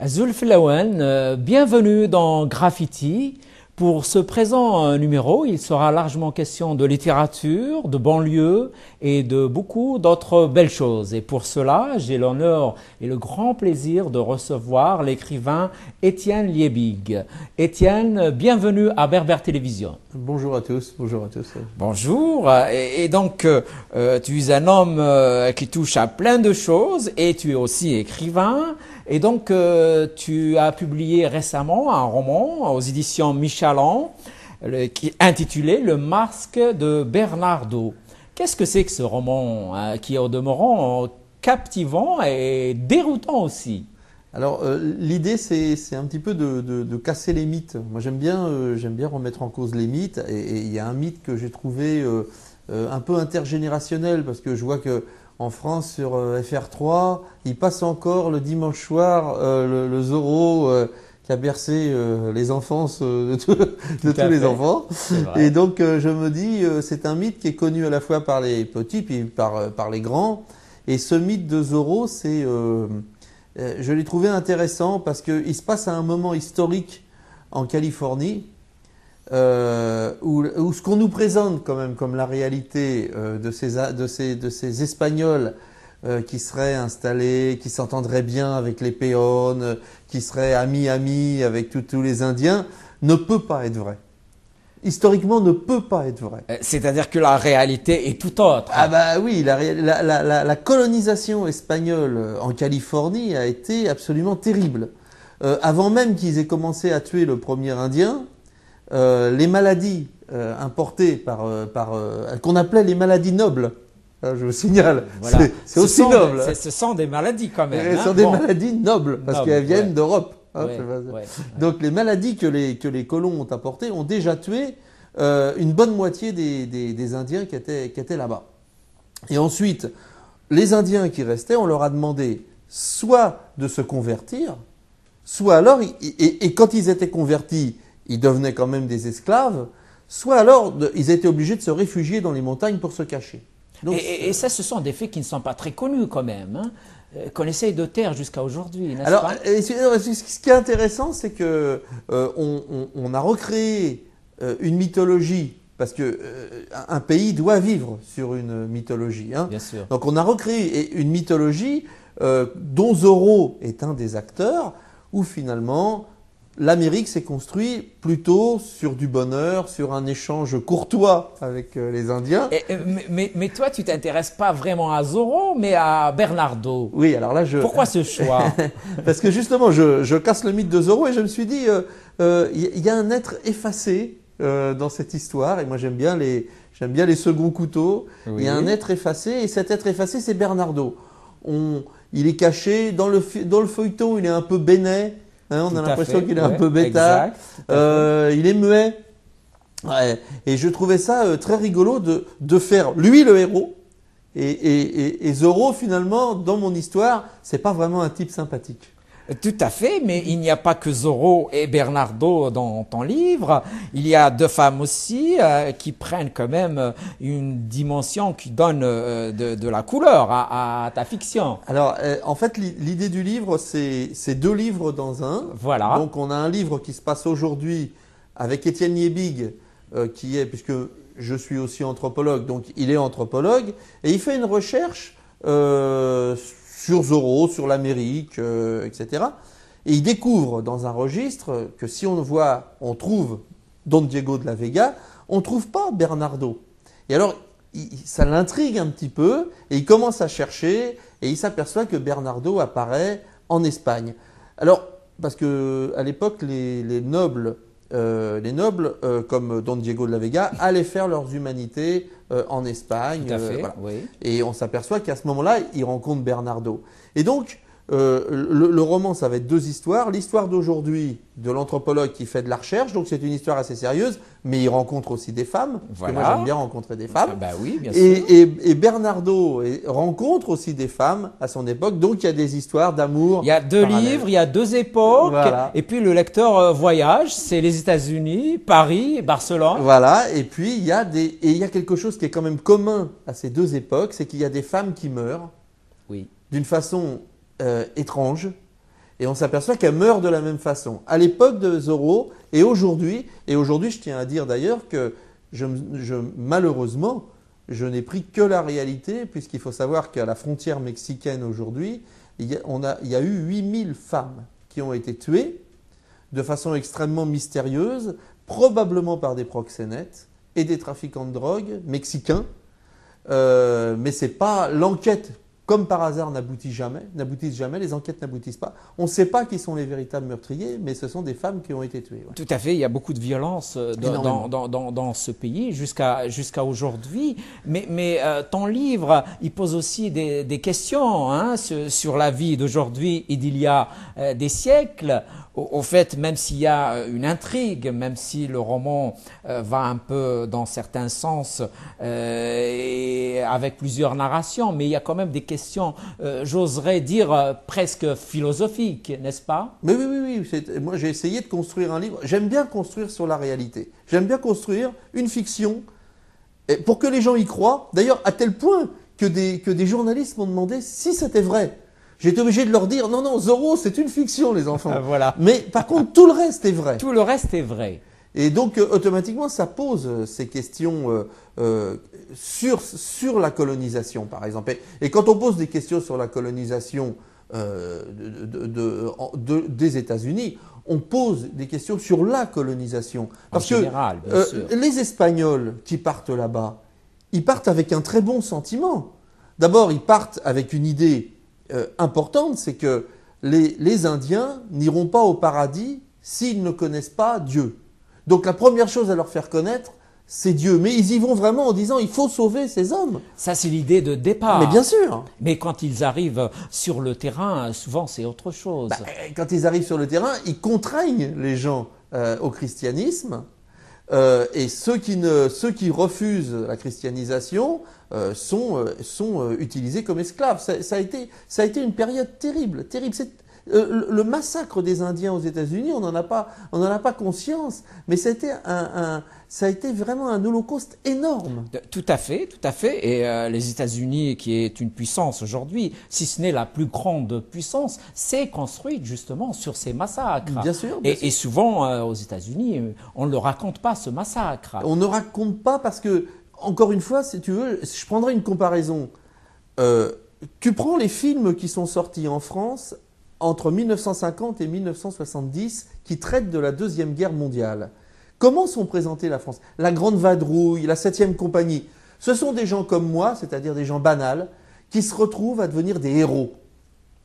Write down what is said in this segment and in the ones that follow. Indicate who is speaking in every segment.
Speaker 1: Zulf Lawen, bienvenue dans Graffiti. Pour ce présent numéro, il sera largement question de littérature, de banlieue et de beaucoup d'autres belles choses. Et pour cela, j'ai l'honneur et le grand plaisir de recevoir l'écrivain Étienne Liebig. Étienne, bienvenue à Berbère Télévision.
Speaker 2: Bonjour à tous, bonjour à tous.
Speaker 1: Bonjour, et donc tu es un homme qui touche à plein de choses et tu es aussi écrivain. Et donc, tu as publié récemment un roman aux éditions Michaland qui est intitulé Le Masque de Bernardo. Qu'est-ce que c'est que ce roman qui est au demeurant captivant et déroutant aussi?
Speaker 2: Alors, l'idée, c'est un petit peu de casser les mythes. Moi, j'aime bien remettre en cause les mythes. Et il y a un mythe que j'ai trouvé un peu intergénérationnel parce que je vois que en France, sur FR3, il passe encore le dimanche soir le Zorro qui a bercé les enfances de tous les enfants. Et donc, je me dis, c'est un mythe qui est connu à la fois par les petits puis par les grands. Et ce mythe de Zorro, je l'ai trouvé intéressant parce qu'il se passe à un moment historique en Californie où ce qu'on nous présente quand même comme la réalité de ces Espagnols qui seraient installés, qui s'entendraient bien avec les péons, qui seraient amis avec tous les Indiens, ne peut pas être vrai. Historiquement, ne peut pas être vrai.
Speaker 1: C'est-à-dire que la réalité est tout autre.
Speaker 2: Ah bah oui, la colonisation espagnole en Californie a été absolument terrible. Avant même qu'ils aient commencé à tuer le premier Indien, les maladies importées qu'on appelait les maladies nobles, je vous signale,
Speaker 1: voilà.
Speaker 2: C'est aussi noble.
Speaker 1: Ce sont des maladies quand même.
Speaker 2: Ce sont des maladies nobles, parce qu'elles viennent d'Europe. Donc les maladies que les colons ont apportées ont déjà tué une bonne moitié des Indiens qui étaient là-bas. Et ensuite, les Indiens qui restaient, on leur a demandé soit de se convertir, soit alors, et quand ils étaient convertis, ils devenaient quand même des esclaves, soit alors ils étaient obligés de se réfugier dans les montagnes pour se cacher.
Speaker 1: Donc, et ça, ce sont des faits qui ne sont pas très connus quand même, hein, qu'on essaye de taire jusqu'à aujourd'hui, n'est-ce pas?
Speaker 2: Ce qui est intéressant, c'est que on a recréé une mythologie, parce que un pays doit vivre sur une mythologie. Hein.
Speaker 1: Bien sûr.
Speaker 2: Donc on a recréé une mythologie dont Zorro est un des acteurs, où finalement l'Amérique s'est construite plutôt sur du bonheur, sur un échange courtois avec les Indiens.
Speaker 1: Mais toi, tu t'intéresses pas vraiment à Zorro, mais à Bernardo.
Speaker 2: Oui, alors là,
Speaker 1: Pourquoi ce choix?
Speaker 2: Parce que justement, je casse le mythe de Zorro et je me suis dit, y a un être effacé dans cette histoire. Et moi, j'aime bien les seconds couteaux. Oui. Il y a un être effacé et cet être effacé, c'est Bernardo. Il est caché dans le feuilleton, il est un peu bénet. Hein, on a l'impression qu'il est un peu bêta. Il est muet. Ouais. Et je trouvais ça très rigolo de faire lui le héros. Et Zorro, finalement, dans mon histoire, c'est pas vraiment un type sympathique.
Speaker 1: Tout à fait, mais il n'y a pas que Zorro et Bernardo dans ton livre. Il y a deux femmes aussi qui prennent quand même une dimension qui donne de la couleur à ta fiction.
Speaker 2: Alors, en fait, l'idée du livre, c'est deux livres dans un.
Speaker 1: Voilà.
Speaker 2: Donc, on a un livre qui se passe aujourd'hui avec Étienne Liebig, puisque je suis aussi anthropologue, donc il est anthropologue, et il fait une recherche sur Zorro, sur l'Amérique, etc. Et il découvre dans un registre que si on trouve Don Diego de la Vega, on ne trouve pas Bernardo. Et alors, ça l'intrigue un petit peu, et il commence à chercher, et il s'aperçoit que Bernardo apparaît en Espagne. Alors, parce que à l'époque, les nobles comme Don Diego de la Vega allaient faire leurs humanités en Espagne.
Speaker 1: Tout à fait,
Speaker 2: voilà.
Speaker 1: Oui.
Speaker 2: Et on s'aperçoit qu'à ce moment-là, il rencontre Bernardo. Et donc, le roman, ça va être deux histoires. L'histoire d'aujourd'hui de l'anthropologue qui fait de la recherche, donc c'est une histoire assez sérieuse, mais il rencontre aussi des femmes. Parce que moi, j'aime bien rencontrer des femmes.
Speaker 1: Ah bah oui, bien sûr.
Speaker 2: Et Bernardo rencontre aussi des femmes à son époque, donc il y a des histoires d'amour.
Speaker 1: Il y a deux livres, il y a deux époques,
Speaker 2: voilà.
Speaker 1: Et puis le lecteur voyage, c'est les États-Unis, Paris, Barcelone.
Speaker 2: Voilà, et puis il y a quelque chose qui est quand même commun à ces deux époques, c'est qu'il y a des femmes qui meurent d'une façon étrange. Et on s'aperçoit qu'elle meurt de la même façon. À l'époque de Zorro et aujourd'hui, je tiens à dire d'ailleurs que malheureusement, je n'ai pris que la réalité, puisqu'il faut savoir qu'à la frontière mexicaine aujourd'hui, il y a eu 8000 femmes qui ont été tuées de façon extrêmement mystérieuse, probablement par des proxénètes et des trafiquants de drogue mexicains. Mais c'est pas l'enquête, comme par hasard, n'aboutissent jamais, les enquêtes n'aboutissent pas. On ne sait pas qui sont les véritables meurtriers, mais ce sont des femmes qui ont été tuées. Ouais.
Speaker 1: Tout à fait, il y a beaucoup de violence dans ce pays jusqu'à aujourd'hui. Mais ton livre, il pose aussi des questions hein, sur la vie d'aujourd'hui et d'il y a des siècles. Au fait, même s'il y a une intrigue, même si le roman va un peu dans certains sens et avec plusieurs narrations, mais il y a quand même des questions, j'oserais dire, presque philosophiques, n'est-ce pas?
Speaker 2: Mais oui. Moi, j'ai essayé de construire un livre. J'aime bien construire sur la réalité. J'aime bien construire une fiction pour que les gens y croient. D'ailleurs, à tel point que des journalistes m'ont demandé si c'était vrai. J'ai été obligé de leur dire, non, Zorro, c'est une fiction, les enfants.
Speaker 1: Voilà.
Speaker 2: Mais par contre, tout le reste est vrai.
Speaker 1: Tout le reste est vrai.
Speaker 2: Et donc, automatiquement, ça pose ces questions sur la colonisation, par exemple. Et quand on pose des questions sur la colonisation des États-Unis, on pose des questions sur la colonisation. Parce
Speaker 1: en général, bien sûr.
Speaker 2: Les Espagnols qui partent là-bas, ils partent avec un très bon sentiment. D'abord, ils partent avec une idée importante, c'est que les Indiens n'iront pas au paradis s'ils ne connaissent pas Dieu. Donc la première chose à leur faire connaître, c'est Dieu. Mais ils y vont vraiment en disant il faut sauver ces hommes.
Speaker 1: Ça, c'est l'idée de départ.
Speaker 2: Mais bien sûr.
Speaker 1: Mais quand ils arrivent sur le terrain, souvent c'est autre chose.
Speaker 2: Quand ils arrivent sur le terrain, ils contraignent les gens au christianisme. Et ceux qui refusent la christianisation sont utilisés comme esclaves. Ça a été une période terrible. Le massacre des Indiens aux États-Unis, on n'en a pas conscience, mais ça a été vraiment un holocauste énorme.
Speaker 1: Tout à fait. Et les États-Unis, qui est une puissance aujourd'hui, si ce n'est la plus grande puissance, s'est construite justement sur ces massacres.
Speaker 2: Bien sûr.
Speaker 1: Et souvent, aux États-Unis, on ne le raconte pas, ce massacre.
Speaker 2: On ne raconte pas parce que, encore une fois, si tu veux, je prendrai une comparaison. Tu prends les films qui sont sortis en France entre 1950 et 1970 qui traitent de la Deuxième Guerre mondiale. Comment sont présentées la France? La Grande Vadrouille, la 7e compagnie. Ce sont des gens comme moi, c'est-à-dire des gens banals, qui se retrouvent à devenir des héros.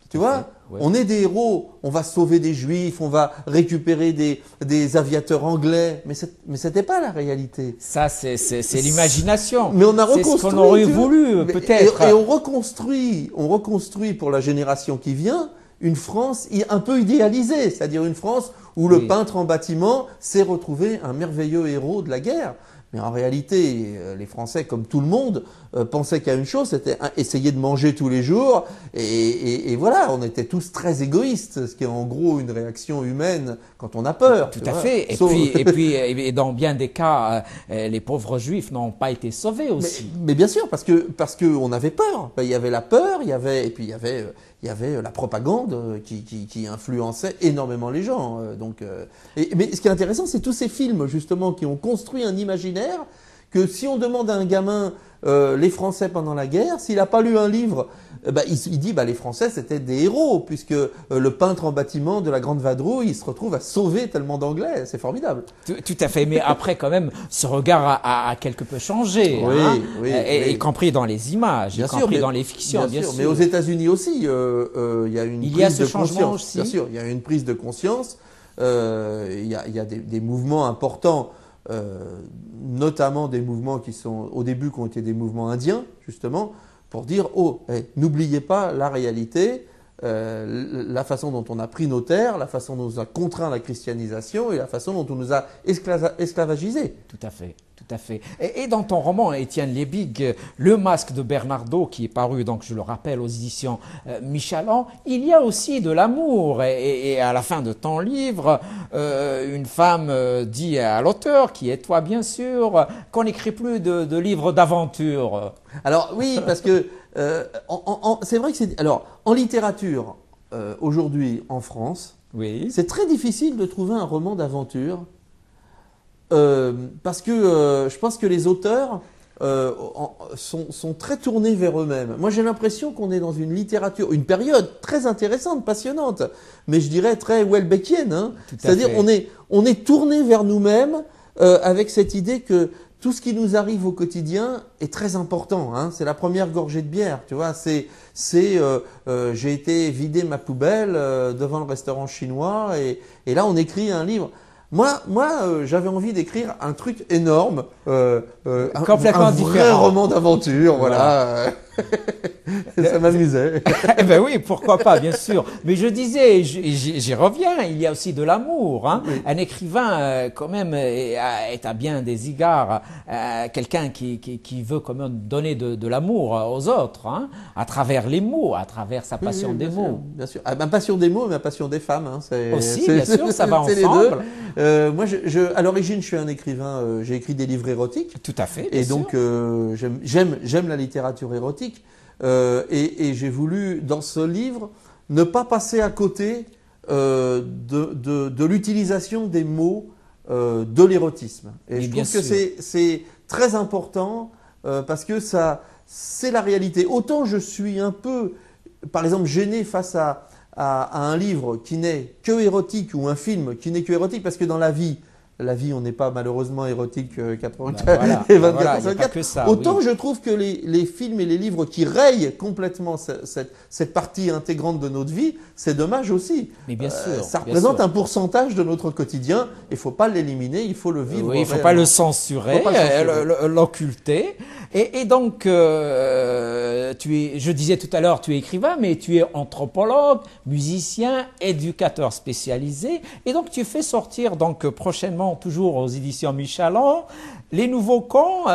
Speaker 2: Tu vois,
Speaker 1: ouais.
Speaker 2: On est des héros, on va sauver des juifs, on va récupérer des aviateurs anglais, mais c'était pas la réalité.
Speaker 1: Ça, c'est l'imagination.
Speaker 2: Mais on a reconstruit.
Speaker 1: C'est ce qu'on aurait voulu, peut-être.
Speaker 2: Et on reconstruit pour la génération qui vient une France un peu idéalisée, c'est-à-dire une France où le peintre en bâtiment s'est retrouvé un merveilleux héros de la guerre. Mais en réalité, les Français, comme tout le monde, pensaient qu'à une chose, c'était essayer de manger tous les jours. Et voilà, on était tous très égoïstes, ce qui est en gros une réaction humaine quand on a peur.
Speaker 1: Tout à fait. Et dans bien des cas, les pauvres Juifs n'ont pas été sauvés aussi.
Speaker 2: Mais bien sûr, parce que on avait peur. Il y avait la peur, il y avait la propagande qui influençait énormément les gens. Mais ce qui est intéressant, c'est tous ces films justement qui ont construit un imaginaire que si on demande à un gamin les Français pendant la guerre, s'il n'a pas lu un livre, il dit les Français c'était des héros puisque le peintre en bâtiment de la Grande Vadrouille, il se retrouve à sauver tellement d'anglais, c'est formidable.
Speaker 1: Tout à fait, mais après quand même, ce regard a quelque peu changé, y compris dans les images, y compris dans les fictions, bien sûr.
Speaker 2: Mais aux États-Unis aussi, il y a une prise de conscience. Bien sûr, il y a une prise de conscience. Il y a des mouvements importants. Notamment des mouvements qui ont été des mouvements indiens, justement, pour dire n'oubliez pas la réalité, la façon dont on a pris nos terres, la façon dont on nous a contraint à la christianisation et la façon dont on nous a esclavagisés.
Speaker 1: Tout à fait. Et dans ton roman, Étienne Liebig, Le Masque de Bernardo, qui est paru, donc je le rappelle, aux éditions Michalan, il y a aussi de l'amour. Et à la fin de ton livre, une femme dit à l'auteur, qui est toi bien sûr, qu'on n'écrit plus de livres d'aventure.
Speaker 2: Alors oui, parce que c'est vrai que alors en littérature, aujourd'hui en France,
Speaker 1: Oui.
Speaker 2: c'est très difficile de trouver un roman d'aventure parce que je pense que les auteurs sont très tournés vers eux-mêmes. Moi, j'ai l'impression qu'on est dans une littérature, une période très intéressante, passionnante, mais je dirais très Welbeckienne. Hein. C'est-à-dire, on est tourné vers nous-mêmes avec cette idée que tout ce qui nous arrive au quotidien est très important. Hein. C'est la première gorgée de bière, tu vois. J'ai été vider ma poubelle devant le restaurant chinois et là, on écrit un livre. Moi, j'avais envie d'écrire un truc énorme,
Speaker 1: Complètement
Speaker 2: un vrai
Speaker 1: différent.
Speaker 2: roman d'aventure, voilà. Ça m'amusait.
Speaker 1: Eh ben oui, pourquoi pas, bien sûr. Mais je disais, j'y reviens, il y a aussi de l'amour. Hein.
Speaker 2: Oui.
Speaker 1: Un écrivain, quand même, est à bien des égards quelqu'un qui veut quand même donner de l'amour aux autres, hein, à travers les mots, à travers sa passion des mots.
Speaker 2: Bien sûr. Ah, ma passion des mots et ma passion des femmes. Hein,
Speaker 1: Aussi, bien sûr, ça va
Speaker 2: c'est
Speaker 1: ensemble.
Speaker 2: les deux. Moi, à l'origine, je suis un écrivain, j'ai écrit des livres érotiques.
Speaker 1: Tout à fait, bien
Speaker 2: Et
Speaker 1: sûr.
Speaker 2: donc, j'aime la littérature érotique. Et j'ai voulu, dans ce livre, ne pas passer à côté de l'utilisation des mots de l'érotisme. Et
Speaker 1: Mais
Speaker 2: je
Speaker 1: bien
Speaker 2: trouve que
Speaker 1: sûr.
Speaker 2: c'est très important parce que c'est la réalité. Autant je suis un peu, par exemple, gêné face à un livre qui n'est que érotique ou un film qui n'est que érotique, parce que dans la vie, on n'est pas malheureusement érotique 84
Speaker 1: voilà,
Speaker 2: et 24
Speaker 1: voilà,
Speaker 2: sur
Speaker 1: il n'y a pas
Speaker 2: 24.
Speaker 1: que ça.
Speaker 2: Autant
Speaker 1: Oui.
Speaker 2: je trouve que les films et les livres qui rayent complètement cette partie intégrante de notre vie, c'est dommage aussi.
Speaker 1: Mais bien sûr.
Speaker 2: Ça
Speaker 1: bien
Speaker 2: représente
Speaker 1: sûr.
Speaker 2: un pourcentage de notre quotidien. Il ne faut pas l'éliminer, il faut le vivre.
Speaker 1: Oui, il ne faut
Speaker 2: réellement.
Speaker 1: pas le censurer,
Speaker 2: Faut pas le censurer.
Speaker 1: l'occulter. Et donc, je disais tout à l'heure, tu es écrivain, mais tu es anthropologue, musicien, éducateur spécialisé. Et donc, tu fais sortir donc prochainement, toujours aux éditions Michalon, Les Nouveaux Cons,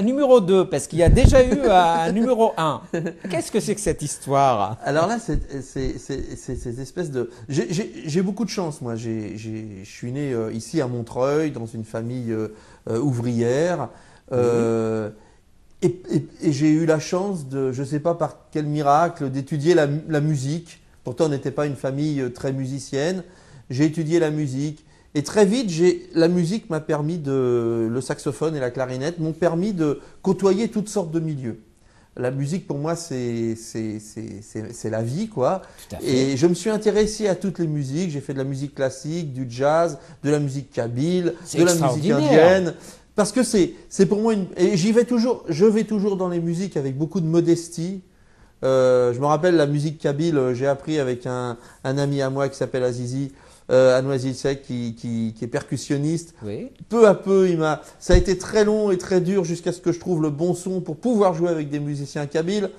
Speaker 1: numéro 2, parce qu'il y a déjà eu un numéro 1. Qu'est-ce que c'est que cette histoire?
Speaker 2: Alors là, c'est cette espèce de... J'ai beaucoup de chance, moi. Je suis né ici à Montreuil, dans une famille ouvrière. Et j'ai eu la chance de, je ne sais pas par quel miracle, d'étudier la musique. Pourtant, on n'était pas une famille très musicienne. J'ai étudié la musique. Et très vite, la musique m'a permis le saxophone et la clarinette m'ont permis de côtoyer toutes sortes de milieux. La musique, pour moi, c'est la vie, quoi.
Speaker 1: Tout à fait.
Speaker 2: Et je me suis intéressé à toutes les musiques. J'ai fait de la musique classique, du jazz, de la musique kabyle,
Speaker 1: C'est
Speaker 2: de la musique
Speaker 1: extraordinaire.
Speaker 2: indienne. Parce que c'est pour moi et je vais toujours dans les musiques avec beaucoup de modestie. Je me rappelle la musique kabyle, j'ai appris avec un ami à moi qui s'appelle Azizi, Anouazilsek, qui est percussionniste.
Speaker 1: Oui.
Speaker 2: Peu à peu, ça a été très long et très dur jusqu'à ce que je trouve le bon son pour pouvoir jouer avec des musiciens kabyles.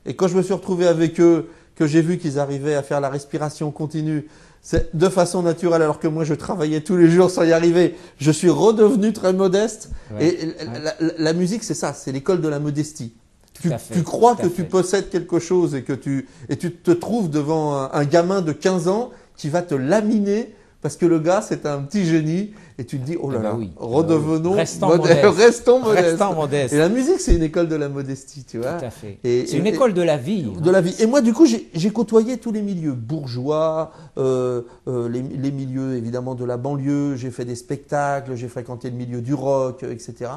Speaker 2: Et quand je me suis retrouvé avec eux, que j'ai vu qu'ils arrivaient à faire la respiration continue, c'est de façon naturelle, alors que moi je travaillais tous les jours sans y arriver, je suis redevenu très modeste.
Speaker 1: Ouais.
Speaker 2: Et la musique, c'est ça, c'est l'école de la modestie.
Speaker 1: Tout à fait,
Speaker 2: Tu crois
Speaker 1: tout
Speaker 2: que
Speaker 1: à
Speaker 2: tu
Speaker 1: fait.
Speaker 2: possèdes quelque chose et tu te trouves devant un gamin de 15 ans qui va te laminer parce que le gars c'est un petit génie et tu te dis oh là
Speaker 1: Eh ben
Speaker 2: là,
Speaker 1: oui,
Speaker 2: redevenons
Speaker 1: restons
Speaker 2: modestes.
Speaker 1: modestes.
Speaker 2: Restons modestes.
Speaker 1: Restons modestes.
Speaker 2: Et la musique c'est une école de la modestie, tu vois.
Speaker 1: Tout à fait.
Speaker 2: Et-
Speaker 1: C'est une
Speaker 2: et-
Speaker 1: école de la vie.
Speaker 2: De la vie. Et moi, du coup, j'ai côtoyé tous les milieux, bourgeois, les milieux évidemment de la banlieue. J'ai fait des spectacles, j'ai fréquenté le milieu du rock, etc.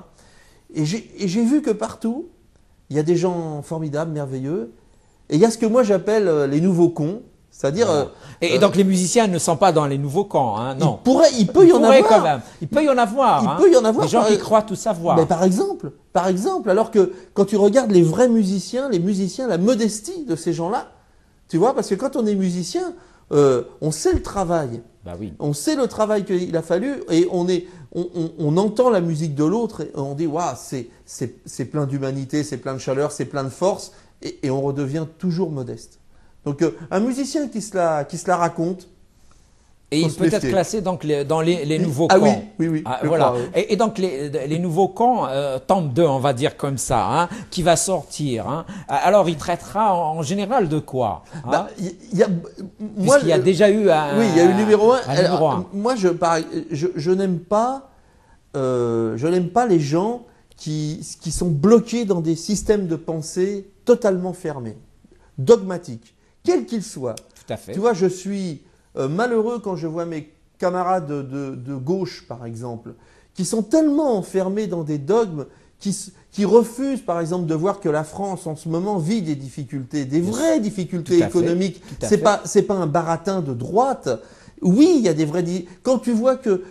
Speaker 2: Et j'ai vu que partout, il y a des gens formidables, merveilleux. Et il y a ce que moi j'appelle les nouveaux cons, c'est-à-dire
Speaker 1: Voilà. Et donc les musiciens ne sont pas dans les nouveaux camps, hein, non.
Speaker 2: il peut y en
Speaker 1: pourrait
Speaker 2: avoir.
Speaker 1: quand même. Il peut y en avoir.
Speaker 2: Il
Speaker 1: hein.
Speaker 2: peut y en avoir,
Speaker 1: Des gens
Speaker 2: par-
Speaker 1: qui croient tout savoir.
Speaker 2: Mais par exemple, alors que quand tu regardes les vrais musiciens, la modestie de ces gens-là, tu vois, parce que quand on est musicien, on sait le travail.
Speaker 1: Bah oui.
Speaker 2: On sait le travail qu'il a fallu et on entend la musique de l'autre et on dit waouh, c'est plein d'humanité, c'est plein de chaleur, c'est plein de force et on redevient toujours modeste. Donc un musicien qui se la raconte,
Speaker 1: Et
Speaker 2: faut
Speaker 1: il
Speaker 2: se
Speaker 1: peut être
Speaker 2: méfier.
Speaker 1: classé donc dans les nouveaux
Speaker 2: Ah
Speaker 1: camps.
Speaker 2: oui,
Speaker 1: Ah,
Speaker 2: je
Speaker 1: voilà.
Speaker 2: crois, oui.
Speaker 1: Et donc les nouveaux camps, tome 2, on va dire comme ça, hein, qui va sortir. Hein. Alors il traitera en général de quoi hein.
Speaker 2: Bah, il y a, moi,
Speaker 1: Puisqu'il y a déjà eu un.
Speaker 2: oui, il y a eu le numéro 1.
Speaker 1: un numéro un.
Speaker 2: Moi, je n'aime pas les gens qui sont bloqués dans des systèmes de pensée totalement fermés, dogmatiques, quels qu'ils soient.
Speaker 1: Tout à fait.
Speaker 2: Tu vois, je suis malheureux quand je vois mes camarades de gauche, par exemple, qui sont tellement enfermés dans des dogmes, qui refusent, par exemple, de voir que la France, en ce moment, vit des difficultés, des vraies difficultés économiques. C'est pas un baratin de droite. Oui, il y a des vrais. Quand tu vois que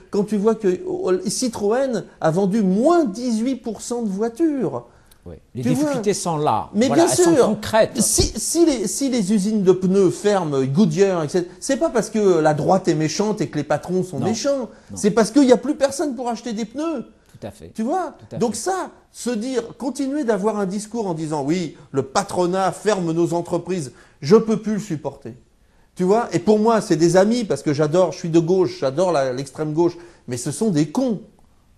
Speaker 2: Citroën a vendu moins 18% de voitures.
Speaker 1: Oui. Les difficultés sont là.
Speaker 2: Mais
Speaker 1: voilà,
Speaker 2: bien
Speaker 1: elles
Speaker 2: sûr,
Speaker 1: sont concrètes.
Speaker 2: Si les usines de pneus ferment, Goodyear, etc., c'est pas parce que la droite est méchante et que les patrons sont méchants. C'est parce qu'il n'y a plus personne pour acheter des pneus.
Speaker 1: Tout à fait.
Speaker 2: Tu vois? Donc ça, continuer d'avoir un discours en disant oui, le patronat ferme nos entreprises, je peux plus le supporter. Tu vois? Et pour moi, c'est des amis parce que je suis de gauche, j'adore l'extrême gauche, mais ce sont des cons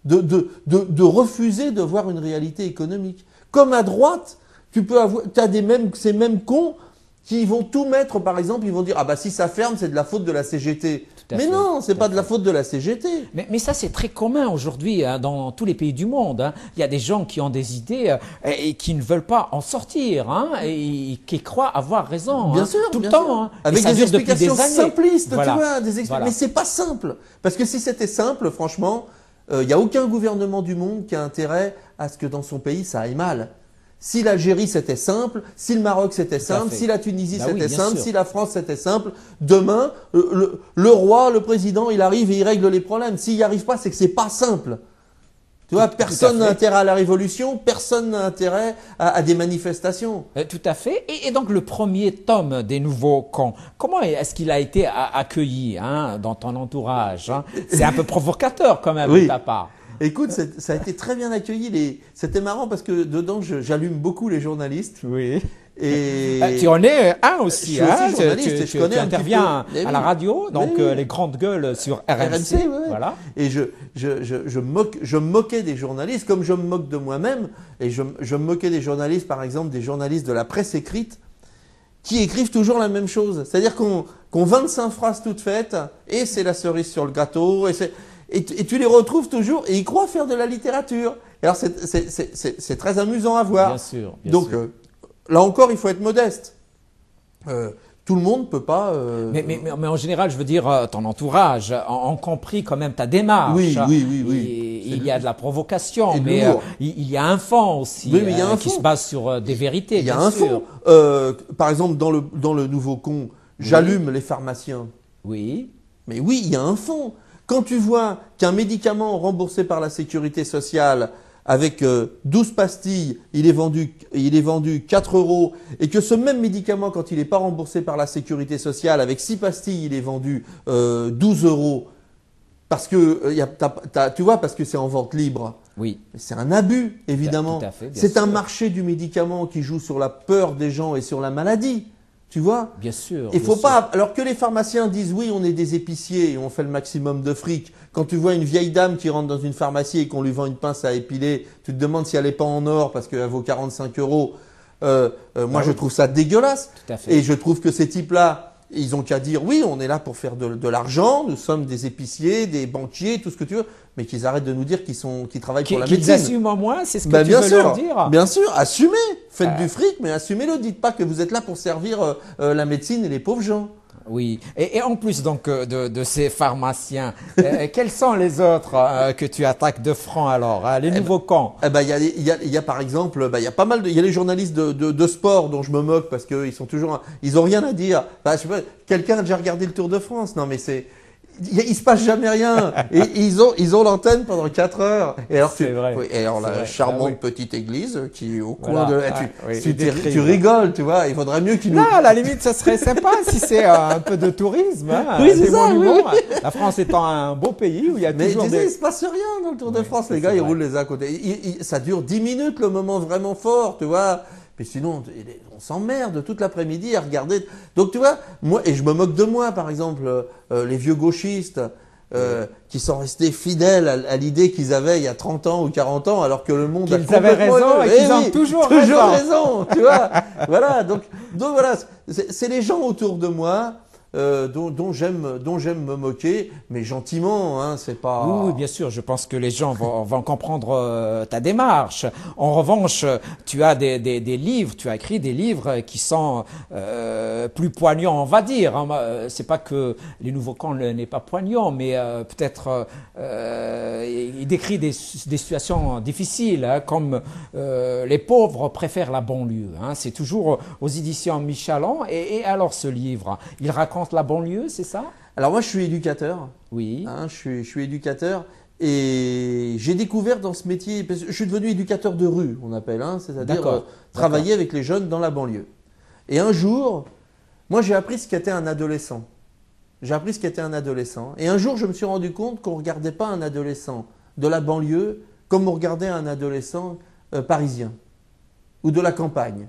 Speaker 2: de refuser de voir une réalité économique. Comme à droite, t'as ces mêmes cons qui vont tout mettre, par exemple, ils vont dire ah bah si ça ferme, c'est de la faute de la CGT. Mais non, c'est pas de la faute de la CGT.
Speaker 1: Mais ça, c'est très commun aujourd'hui hein, dans tous les pays du monde. Hein. Il y a des gens qui ont des idées et qui ne veulent pas en sortir hein, et qui croient avoir raison.
Speaker 2: Bien
Speaker 1: hein,
Speaker 2: sûr,
Speaker 1: tout
Speaker 2: bien
Speaker 1: le temps.
Speaker 2: sûr.
Speaker 1: Hein.
Speaker 2: Avec des explications simplistes,
Speaker 1: voilà.
Speaker 2: tu vois. Mais c'est pas simple. Parce que si c'était simple, franchement, il n'y a aucun gouvernement du monde qui a intérêt à ce que dans son pays, ça aille mal. Si l'Algérie c'était simple, si le Maroc c'était simple, si la Tunisie c'était simple, si la France c'était simple, demain, le roi, le président, il arrive et il règle les problèmes. S'il n'y arrive pas, c'est que c'est pas simple. Tu vois, personne n'a intérêt à la révolution, personne n'a intérêt à des manifestations.
Speaker 1: Tout à fait. Et donc le premier tome des Nouveaux Cons, comment est-ce qu'il a été accueilli hein, dans ton entourage hein? C'est un peu provocateur quand même de ta part.
Speaker 2: Écoute, ça a été très bien accueilli. C'était marrant parce que dedans, j'allume beaucoup les journalistes.
Speaker 1: Oui.
Speaker 2: Et
Speaker 1: tu en es un aussi.
Speaker 2: Je suis aussi journaliste et je connais
Speaker 1: tu interviens
Speaker 2: un petit peu.
Speaker 1: à la radio, donc les grandes gueules sur RMC.
Speaker 2: Ouais.
Speaker 1: Voilà.
Speaker 2: Et je me moquais des journalistes comme je me moque de moi-même. Et je me moquais des journalistes, par exemple, des journalistes de la presse écrite qui écrivent toujours la même chose. C'est-à-dire qu'on 25 phrases toutes faites et c'est la cerise sur le gâteau. Et tu les retrouves toujours et ils croient faire de la littérature. Alors c'est très amusant à voir.
Speaker 1: Bien sûr.
Speaker 2: Donc là encore, il faut être modeste. Tout le monde ne peut pas.
Speaker 1: Mais en général, je veux dire, ton entourage ont compris quand même ta démarche.
Speaker 2: Oui.
Speaker 1: Il y a de la provocation, mais il y a un fond aussi qui se base sur des vérités.
Speaker 2: Il y a un fond. Par exemple, dans le Nouveau Con, j'allume les pharmaciens.
Speaker 1: Oui.
Speaker 2: Mais oui, il y a un fond. Quand tu vois qu'un médicament remboursé par la sécurité sociale avec 12 pastilles, il est vendu 4 € et que ce même médicament, quand il n'est pas remboursé par la sécurité sociale, avec 6 pastilles, il est vendu 12 € parce que, tu vois, parce que c'est en vente libre.
Speaker 1: Oui.
Speaker 2: C'est un abus, évidemment.
Speaker 1: Tout à fait,
Speaker 2: c'est un marché du médicament qui joue sur la peur des gens et sur la maladie. Tu vois?
Speaker 1: Bien sûr.
Speaker 2: Il faut pas. Alors que les pharmaciens disent oui, on est des épiciers et on fait le maximum de fric. Quand tu vois une vieille dame qui rentre dans une pharmacie et qu'on lui vend une pince à épiler, tu te demandes si elle n'est pas en or parce qu'elle vaut 45 €. Moi, je trouve ça dégueulasse.
Speaker 1: Tout à fait.
Speaker 2: Et je trouve que ces types-là, ils ont qu'à dire oui, on est là pour faire de l'argent. Nous sommes des épiciers, des banquiers, tout ce que tu veux. Mais qu'ils arrêtent de nous dire qu'ils travaillent pour la médecine.
Speaker 1: Qu'ils assument au moins, c'est ce que tu veux leur dire.
Speaker 2: Bien sûr, assumez. Faites du fric, mais assumez-le. Dites pas que vous êtes là pour servir la médecine et les pauvres gens.
Speaker 1: Oui. Et en plus donc de ces pharmaciens, quels sont les autres que tu attaques de front alors, les nouveaux cons?
Speaker 2: Il y a par exemple, il y a pas mal il y a les journalistes de sport dont je me moque parce que ils ont rien à dire. Je sais pas, quelqu'un a déjà regardé le Tour de France? Non mais il se passe jamais rien. Et ils ont l'antenne pendant 4 heures. Et alors la charmante petite église qui est au coin de tu rigoles, tu vois. Il faudrait mieux qu'ils nous.
Speaker 1: Là, à la limite, ça serait sympa si c'est un peu de tourisme. Hein,
Speaker 2: oui, c'est ça. Oui.
Speaker 1: La France étant un beau pays où il y a toujours
Speaker 2: il se passe rien dans le Tour de France. Les gars, ils roulent les uns à côté. Ça dure 10 minutes le moment vraiment fort, tu vois. Mais sinon, on s'emmerde toute l'après-midi à regarder. Donc tu vois, moi, et je me moque de moi, par exemple, les vieux gauchistes qui sont restés fidèles à l'idée qu'ils avaient il y a 30 ans ou 40 ans, alors que le monde a complètement...
Speaker 1: Qu'ils avaient raison et qu'ils ont toujours
Speaker 2: raison. Tu vois. Voilà, donc voilà, c'est les gens autour de moi dont j'aime me moquer, mais gentiment, hein, c'est pas...
Speaker 1: Oui, oui, bien sûr, je pense que les gens vont comprendre ta démarche. En revanche, tu as des livres, tu as écrit des livres qui sont plus poignants, on va dire. C'est pas que Les Nouveaux Camps n'est pas poignant, mais peut-être il décrit des situations difficiles, hein, comme les pauvres préfèrent la banlieue. Hein. C'est toujours aux éditions Michaland. Et alors ce livre, il raconte la banlieue, c'est ça?
Speaker 2: Alors moi je suis éducateur,
Speaker 1: Oui.
Speaker 2: hein, je suis éducateur et j'ai découvert dans ce métier, parce que je suis devenu éducateur de rue, on appelle, hein, c'est-à-dire
Speaker 1: D'accord,
Speaker 2: travailler
Speaker 1: d'accord.
Speaker 2: avec les jeunes dans la banlieue. Et un jour, moi j'ai appris ce qu'était un adolescent. J'ai appris ce qu'était un adolescent. Et un jour je me suis rendu compte qu'on ne regardait pas un adolescent de la banlieue comme on regardait un adolescent parisien ou de la campagne.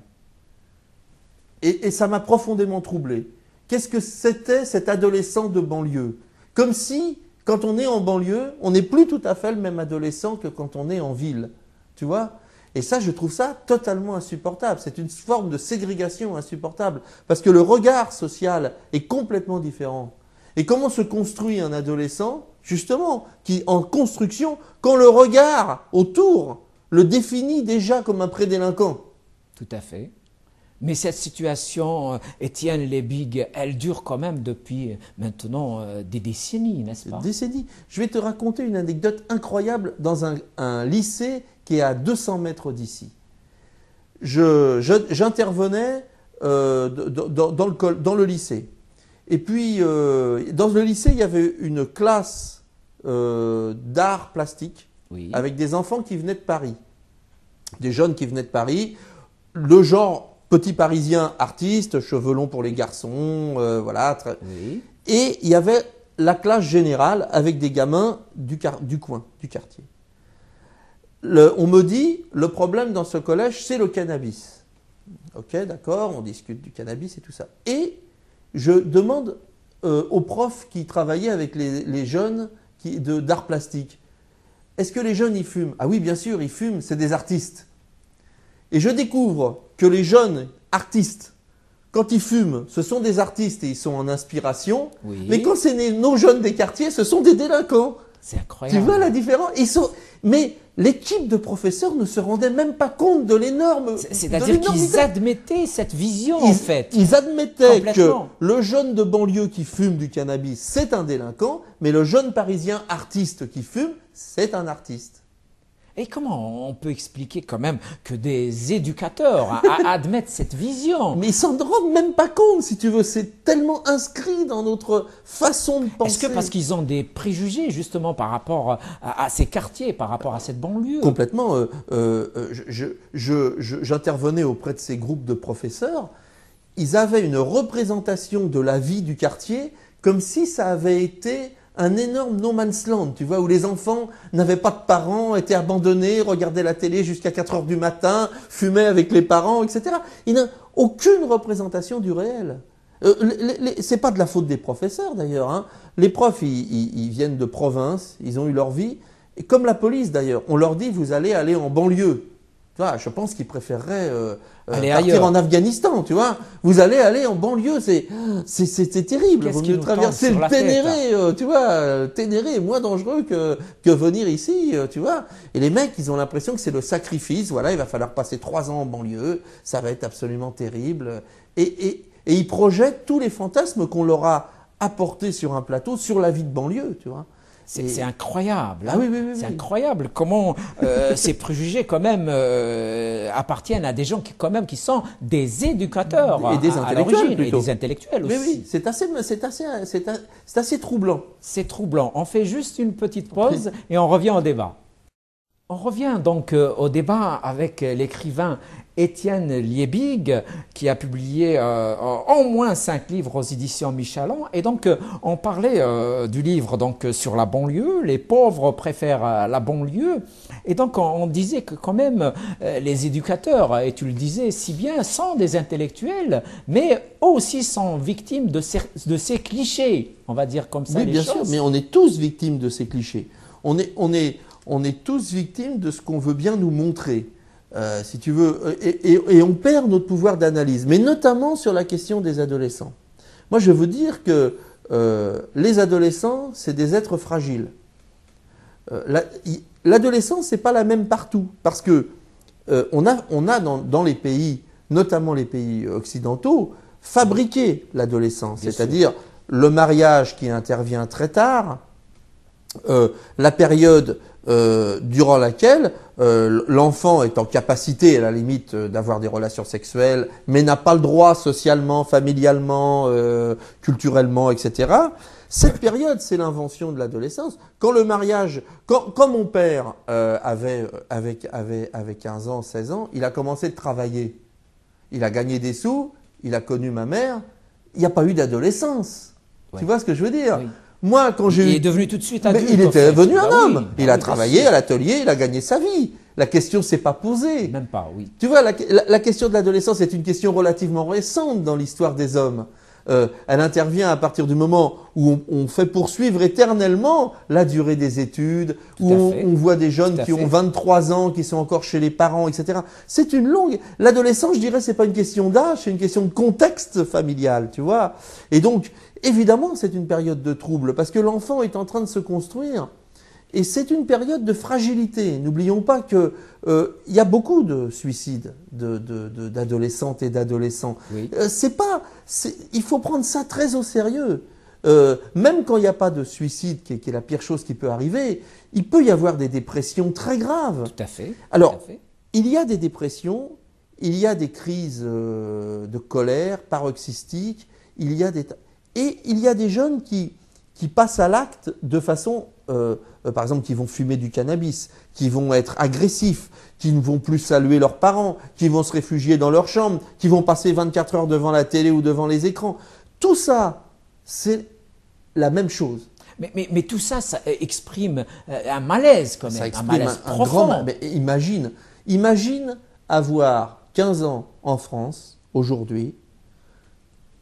Speaker 2: Et ça m'a profondément troublé. Qu'est-ce que c'était cet adolescent de banlieue? Comme si, quand on est en banlieue, on n'est plus tout à fait le même adolescent que quand on est en ville. Tu vois? Et ça, je trouve ça totalement insupportable. C'est une forme de ségrégation insupportable. Parce que le regard social est complètement différent. Et comment se construit un adolescent, justement, qui en construction, quand le regard autour le définit déjà comme un prédélinquant?
Speaker 1: Tout à fait. Mais cette situation, Étienne Liebig, elle dure quand même depuis maintenant des décennies, n'est-ce pas?
Speaker 2: Décennies. Je vais te raconter une anecdote incroyable dans un lycée qui est à 200 mètres d'ici. J'intervenais dans le lycée. Et puis, dans le lycée, il y avait une classe d'art plastique,
Speaker 1: Oui.
Speaker 2: avec des enfants qui venaient de Paris. Des jeunes qui venaient de Paris. Le genre petit parisien artiste, cheveux longs pour les garçons, voilà.
Speaker 1: Oui.
Speaker 2: Et il y avait la classe générale avec des gamins du coin, du quartier. On me dit, le problème dans ce collège, c'est le cannabis. Ok, d'accord, on discute du cannabis et tout ça. Et je demande aux profs qui travaillaient avec les jeunes d'art plastique, est-ce que les jeunes, ils fument? Ah oui, bien sûr, ils fument, c'est des artistes. Et je découvre que les jeunes artistes, quand ils fument, ce sont des artistes et ils sont en inspiration.
Speaker 1: Oui.
Speaker 2: Mais quand c'est nos jeunes des quartiers, ce sont des délinquants.
Speaker 1: C'est incroyable.
Speaker 2: Tu vois la différence? Mais l'équipe de professeurs ne se rendait même pas compte de l'énorme...
Speaker 1: C'est-à-dire qu'ils admettaient cette vision, en fait.
Speaker 2: Ils admettaient que
Speaker 1: Complètement.
Speaker 2: le jeune de banlieue qui fume du cannabis, c'est un délinquant, mais le jeune parisien artiste qui fume, c'est un artiste.
Speaker 1: Et comment on peut expliquer quand même que des éducateurs admettent cette vision?
Speaker 2: Mais ils s'en rendent même pas compte, si tu veux. C'est tellement inscrit dans notre façon de penser.
Speaker 1: Est-ce que parce qu'ils ont des préjugés justement par rapport à ces quartiers, par rapport à cette banlieue?
Speaker 2: Complètement. J'intervenais auprès de ces groupes de professeurs. Ils avaient une représentation de la vie du quartier comme si ça avait été un énorme no man's land, tu vois, où les enfants n'avaient pas de parents, étaient abandonnés, regardaient la télé jusqu'à 4 heures du matin, fumaient avec les parents, etc. Il n'a aucune représentation du réel. C'est pas de la faute des professeurs d'ailleurs. Hein. Les profs, ils viennent de province, ils ont eu leur vie. Et comme la police d'ailleurs, on leur dit vous allez aller en banlieue. Tu vois, je pense qu'ils préféreraient partir
Speaker 1: ailleurs.
Speaker 2: en Afghanistan, tu vois. Vous allez aller en banlieue, c'est terrible. Vous mieux traverser le Ténéré, tu vois. Ténéré est moins dangereux que venir ici, tu vois. Et les mecs, ils ont l'impression que c'est le sacrifice. Voilà, il va falloir passer 3 ans en banlieue, ça va être absolument terrible. Et ils projettent tous les fantasmes qu'on leur a apportés sur un plateau, sur la vie de banlieue, tu vois.
Speaker 1: C'est incroyable. Hein.
Speaker 2: Ah oui, oui, oui,
Speaker 1: c'est
Speaker 2: oui.
Speaker 1: incroyable comment ces préjugés quand même appartiennent à des gens qui sont des éducateurs
Speaker 2: et des intellectuels plutôt.
Speaker 1: Et des intellectuels aussi.
Speaker 2: Oui, c'est assez troublant.
Speaker 1: C'est troublant. On fait juste une petite pause et on revient au débat. On revient donc au débat avec l'écrivain Étienne Liebig qui a publié au moins 5 livres aux éditions Michaland. Et donc on parlait du livre donc sur la banlieue, les pauvres préfèrent la banlieue. Et donc on disait que quand même les éducateurs, et tu le disais si bien, sont des intellectuels, mais eux aussi sont victimes de ces clichés, on va dire comme ça.
Speaker 2: Oui,
Speaker 1: les
Speaker 2: bien
Speaker 1: choses.
Speaker 2: sûr, mais on est tous victimes de ces clichés. On est tous victimes de ce qu'on veut bien nous montrer, si tu veux, et on perd notre pouvoir d'analyse, mais notamment sur la question des adolescents. Moi, je veux dire que les adolescents, c'est des êtres fragiles. L'adolescence, c'est pas la même partout, parce que on a dans les pays, notamment les pays occidentaux, fabriqué l'adolescence, c'est-à-dire le mariage qui intervient très tard, la période durant laquelle l'enfant est en capacité, à la limite, d'avoir des relations sexuelles, mais n'a pas le droit socialement, familialement, culturellement, etc. Cette période, c'est l'invention de l'adolescence. Quand le mariage, quand mon père avait 15 ans, 16 ans, il a commencé de travailler. Il a gagné des sous, il a connu ma mère. Il n'y a pas eu d'adolescence. Ouais. Tu vois ce que je veux dire? Oui. Moi, quand j'ai
Speaker 1: Il est devenu tout de suite adulte.
Speaker 2: Il était devenu un homme. Oui. Il a travaillé à l'atelier, il a gagné sa vie. La question s'est pas posée.
Speaker 1: Même pas, oui.
Speaker 2: Tu vois, la question de l'adolescence est une question relativement récente dans l'histoire des hommes. Elle intervient à partir du moment où on fait poursuivre éternellement la durée des études, où on voit des jeunes qui ont 23 ans, qui sont encore chez les parents, etc. C'est une longue... L'adolescence, je dirais, c'est pas une question d'âge, c'est une question de contexte familial, tu vois. Et donc, évidemment, c'est une période de trouble, parce que l'enfant est en train de se construire. Et c'est une période de fragilité. N'oublions pas que y a beaucoup de suicides d'adolescentes et d'adolescents. Oui. Il faut prendre ça très au sérieux. Même quand il n'y a pas de suicide, qui est la pire chose qui peut arriver, il peut y avoir des dépressions très graves.
Speaker 1: Tout à fait.
Speaker 2: Alors, il y a des dépressions, il y a des crises de colère paroxystiques, et il y a des jeunes qui passent à l'acte de façon... par exemple, qui vont fumer du cannabis, qui vont être agressifs, qui ne vont plus saluer leurs parents, qui vont se réfugier dans leur chambre, qui vont passer 24 heures devant la télé ou devant les écrans. Tout ça, c'est la même chose.
Speaker 1: Mais tout ça, ça exprime un malaise quand même,
Speaker 2: ça exprime
Speaker 1: un malaise profond.
Speaker 2: Mais imagine avoir 15 ans en France, aujourd'hui,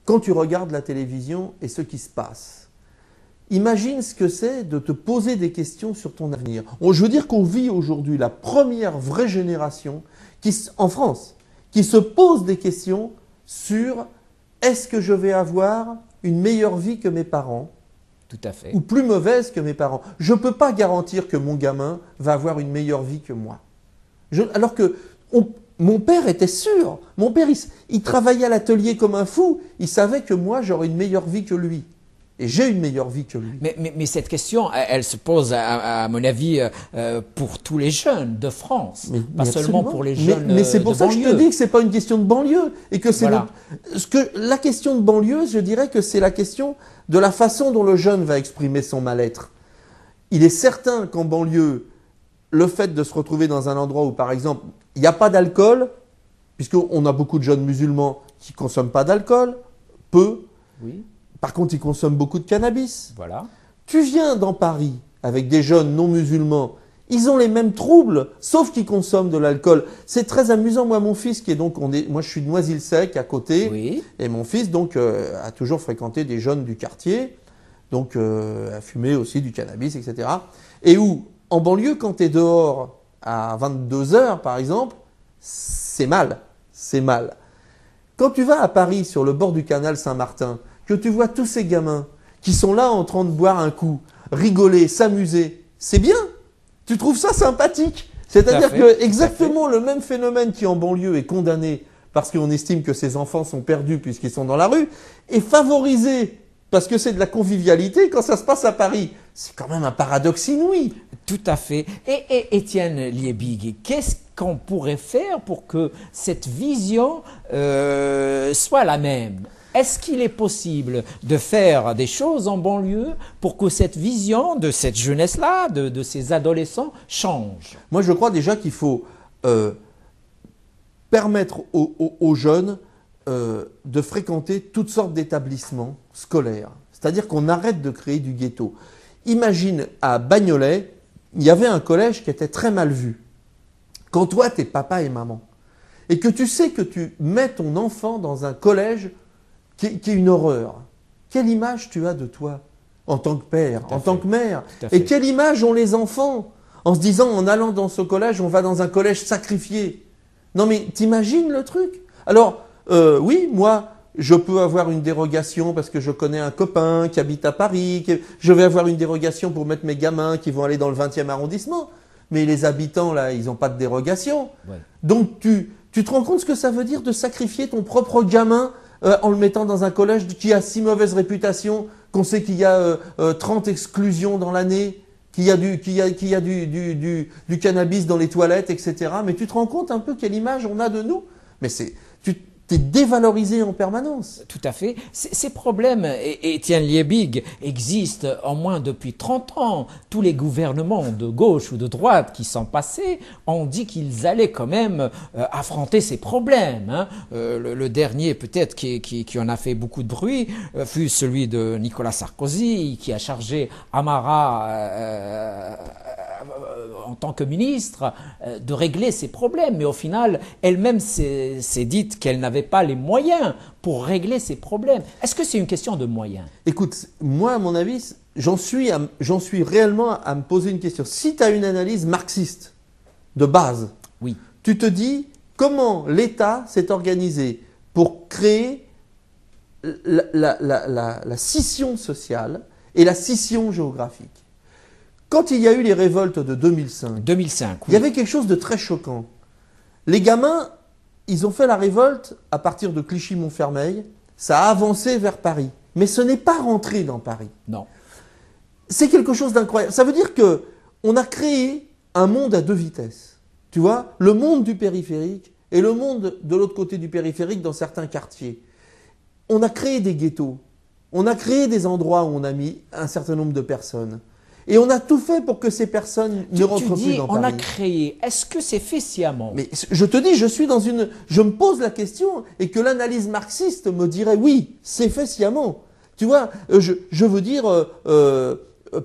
Speaker 2: quand tu regardes la télévision et ce qui se passe. Imagine ce que c'est de te poser des questions sur ton avenir. Je veux dire qu'on vit aujourd'hui la première vraie génération en France qui se pose des questions sur est-ce que je vais avoir une meilleure vie que mes parents?
Speaker 1: Tout à fait.
Speaker 2: Ou plus mauvaise que mes parents. Je ne peux pas garantir que mon gamin va avoir une meilleure vie que moi. Alors que mon père était sûr. Mon père, il travaillait à l'atelier comme un fou. Il savait que moi, j'aurais une meilleure vie que lui. Et j'ai une meilleure vie que lui.
Speaker 1: Mais cette question, elle se pose, à mon avis, pour tous les jeunes de France, pas seulement pour les jeunes
Speaker 2: mais c'est pour ça que je te dis que c'est pas une question de banlieue et que c'est
Speaker 1: voilà.
Speaker 2: La question de banlieue, je dirais que c'est la question de la façon dont le jeune va exprimer son mal-être. Il est certain qu'en banlieue, le fait de se retrouver dans un endroit où, par exemple, il n'y a pas d'alcool, puisqu'on a beaucoup de jeunes musulmans qui consomment pas d'alcool, peu.
Speaker 1: Oui.
Speaker 2: Par contre, ils consomment beaucoup de cannabis.
Speaker 1: Voilà.
Speaker 2: Tu viens dans Paris avec des jeunes non musulmans, ils ont les mêmes troubles, sauf qu'ils consomment de l'alcool. C'est très amusant. Moi, mon fils, moi, je suis de Noisy-le-Sec à côté,
Speaker 1: oui.
Speaker 2: Et mon fils donc a toujours fréquenté des jeunes du quartier, donc a fumé aussi du cannabis, etc. Et où, en banlieue, quand tu es dehors à 22 heures, par exemple, c'est mal, c'est mal. Quand tu vas à Paris, sur le bord du canal Saint-Martin, que tu vois tous ces gamins qui sont là en train de boire un coup, rigoler, s'amuser, c'est bien. Tu trouves ça sympathique. C'est-à-dire que exactement le même phénomène qui en banlieue est condamné parce qu'on estime que ces enfants sont perdus puisqu'ils sont dans la rue, est favorisé parce que c'est de la convivialité quand ça se passe à Paris. C'est quand même un paradoxe inouï.
Speaker 1: Tout à fait. Et Étienne Liebig, qu'est-ce qu'on pourrait faire pour que cette vision soit la même ? Est-ce qu'il est possible de faire des choses en banlieue pour que cette vision de cette jeunesse-là, de ces adolescents, change?
Speaker 2: Moi, je crois déjà qu'il faut permettre aux jeunes de fréquenter toutes sortes d'établissements scolaires. C'est-à-dire qu'on arrête de créer du ghetto. Imagine, à Bagnolet, il y avait un collège qui était très mal vu. Quand toi, t'es papa et maman, et que tu sais que tu mets ton enfant dans un collège qui est une horreur. Quelle image tu as de toi en tant que père, en tant que mère? Et quelle image ont les enfants en se disant, en allant dans ce collège, on va dans un collège sacrifié? Non mais t'imagines le truc? Alors, oui, moi, je peux avoir une dérogation parce que je connais un copain qui habite à Paris, je vais avoir une dérogation pour mettre mes gamins qui vont aller dans le 20e arrondissement. Mais les habitants, là, ils n'ont pas de dérogation. Ouais. Donc, tu te rends compte ce que ça veut dire de sacrifier ton propre gamin en le mettant dans un collège qui a si mauvaise réputation qu'on sait qu'il y a 30 exclusions dans l'année, qu'il y a du cannabis dans les toilettes, etc. Mais tu te rends compte un peu quelle image on a de nous? Mais tu t'es dévalorisé en permanence.
Speaker 1: Tout à fait. Ces problèmes, Étienne Liebig, existent au moins depuis 30 ans. Tous les gouvernements de gauche ou de droite qui sont passés ont dit qu'ils allaient quand même affronter ces problèmes. Hein. Le dernier, peut-être, qui en a fait beaucoup de bruit, fut celui de Nicolas Sarkozy, qui a chargé Amara en tant que ministre de régler ces problèmes. Mais au final, elle-même s'est dite qu'elle n'avait pas les moyens pour régler ces problèmes. Est-ce que c'est une question de moyens?
Speaker 2: Écoute, moi, à mon avis, j'en suis réellement à me poser une question. Si tu as une analyse marxiste de base, oui, tu te dis comment l'État s'est organisé pour créer la scission sociale et la scission géographique. Quand il y a eu les révoltes de 2005, oui, il y avait quelque chose de très choquant. Les gamins, ils ont fait la révolte à partir de Clichy-Montfermeil, ça a avancé vers Paris. Mais ce n'est pas rentré dans Paris.
Speaker 1: Non.
Speaker 2: C'est quelque chose d'incroyable. Ça veut dire qu'on a créé un monde à deux vitesses. Tu vois, le monde du périphérique et le monde de l'autre côté du périphérique dans certains quartiers. On a créé des ghettos. On a créé des endroits où on a mis un certain nombre de personnes. Et on a tout fait pour que ces personnes ne rentrent plus dans Paris.
Speaker 1: On a créé. Est-ce que c'est fait sciemment?
Speaker 2: Mais je te dis, je me pose la question et que l'analyse marxiste me dirait oui, c'est fait sciemment. Tu vois, je veux dire,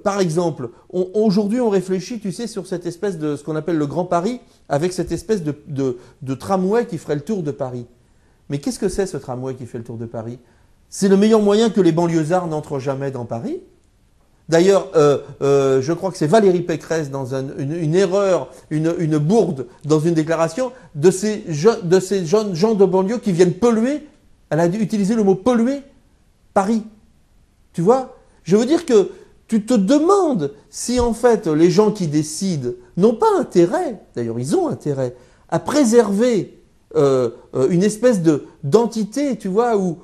Speaker 2: par exemple, aujourd'hui on réfléchit, tu sais, sur cette espèce de ce qu'on appelle le Grand Paris, avec cette espèce de tramway qui ferait le tour de Paris. Mais qu'est-ce que c'est ce tramway qui fait le tour de Paris? C'est le meilleur moyen que les banlieusards n'entrent jamais dans Paris. D'ailleurs, je crois que c'est Valérie Pécresse dans une erreur, une bourde dans une déclaration de ces jeunes gens de banlieue qui viennent polluer. Elle a utilisé le mot polluer Paris. Tu vois? Je veux dire que tu te demandes si en fait les gens qui décident n'ont pas intérêt, d'ailleurs ils ont intérêt, à préserver une espèce d'entité, tu vois, où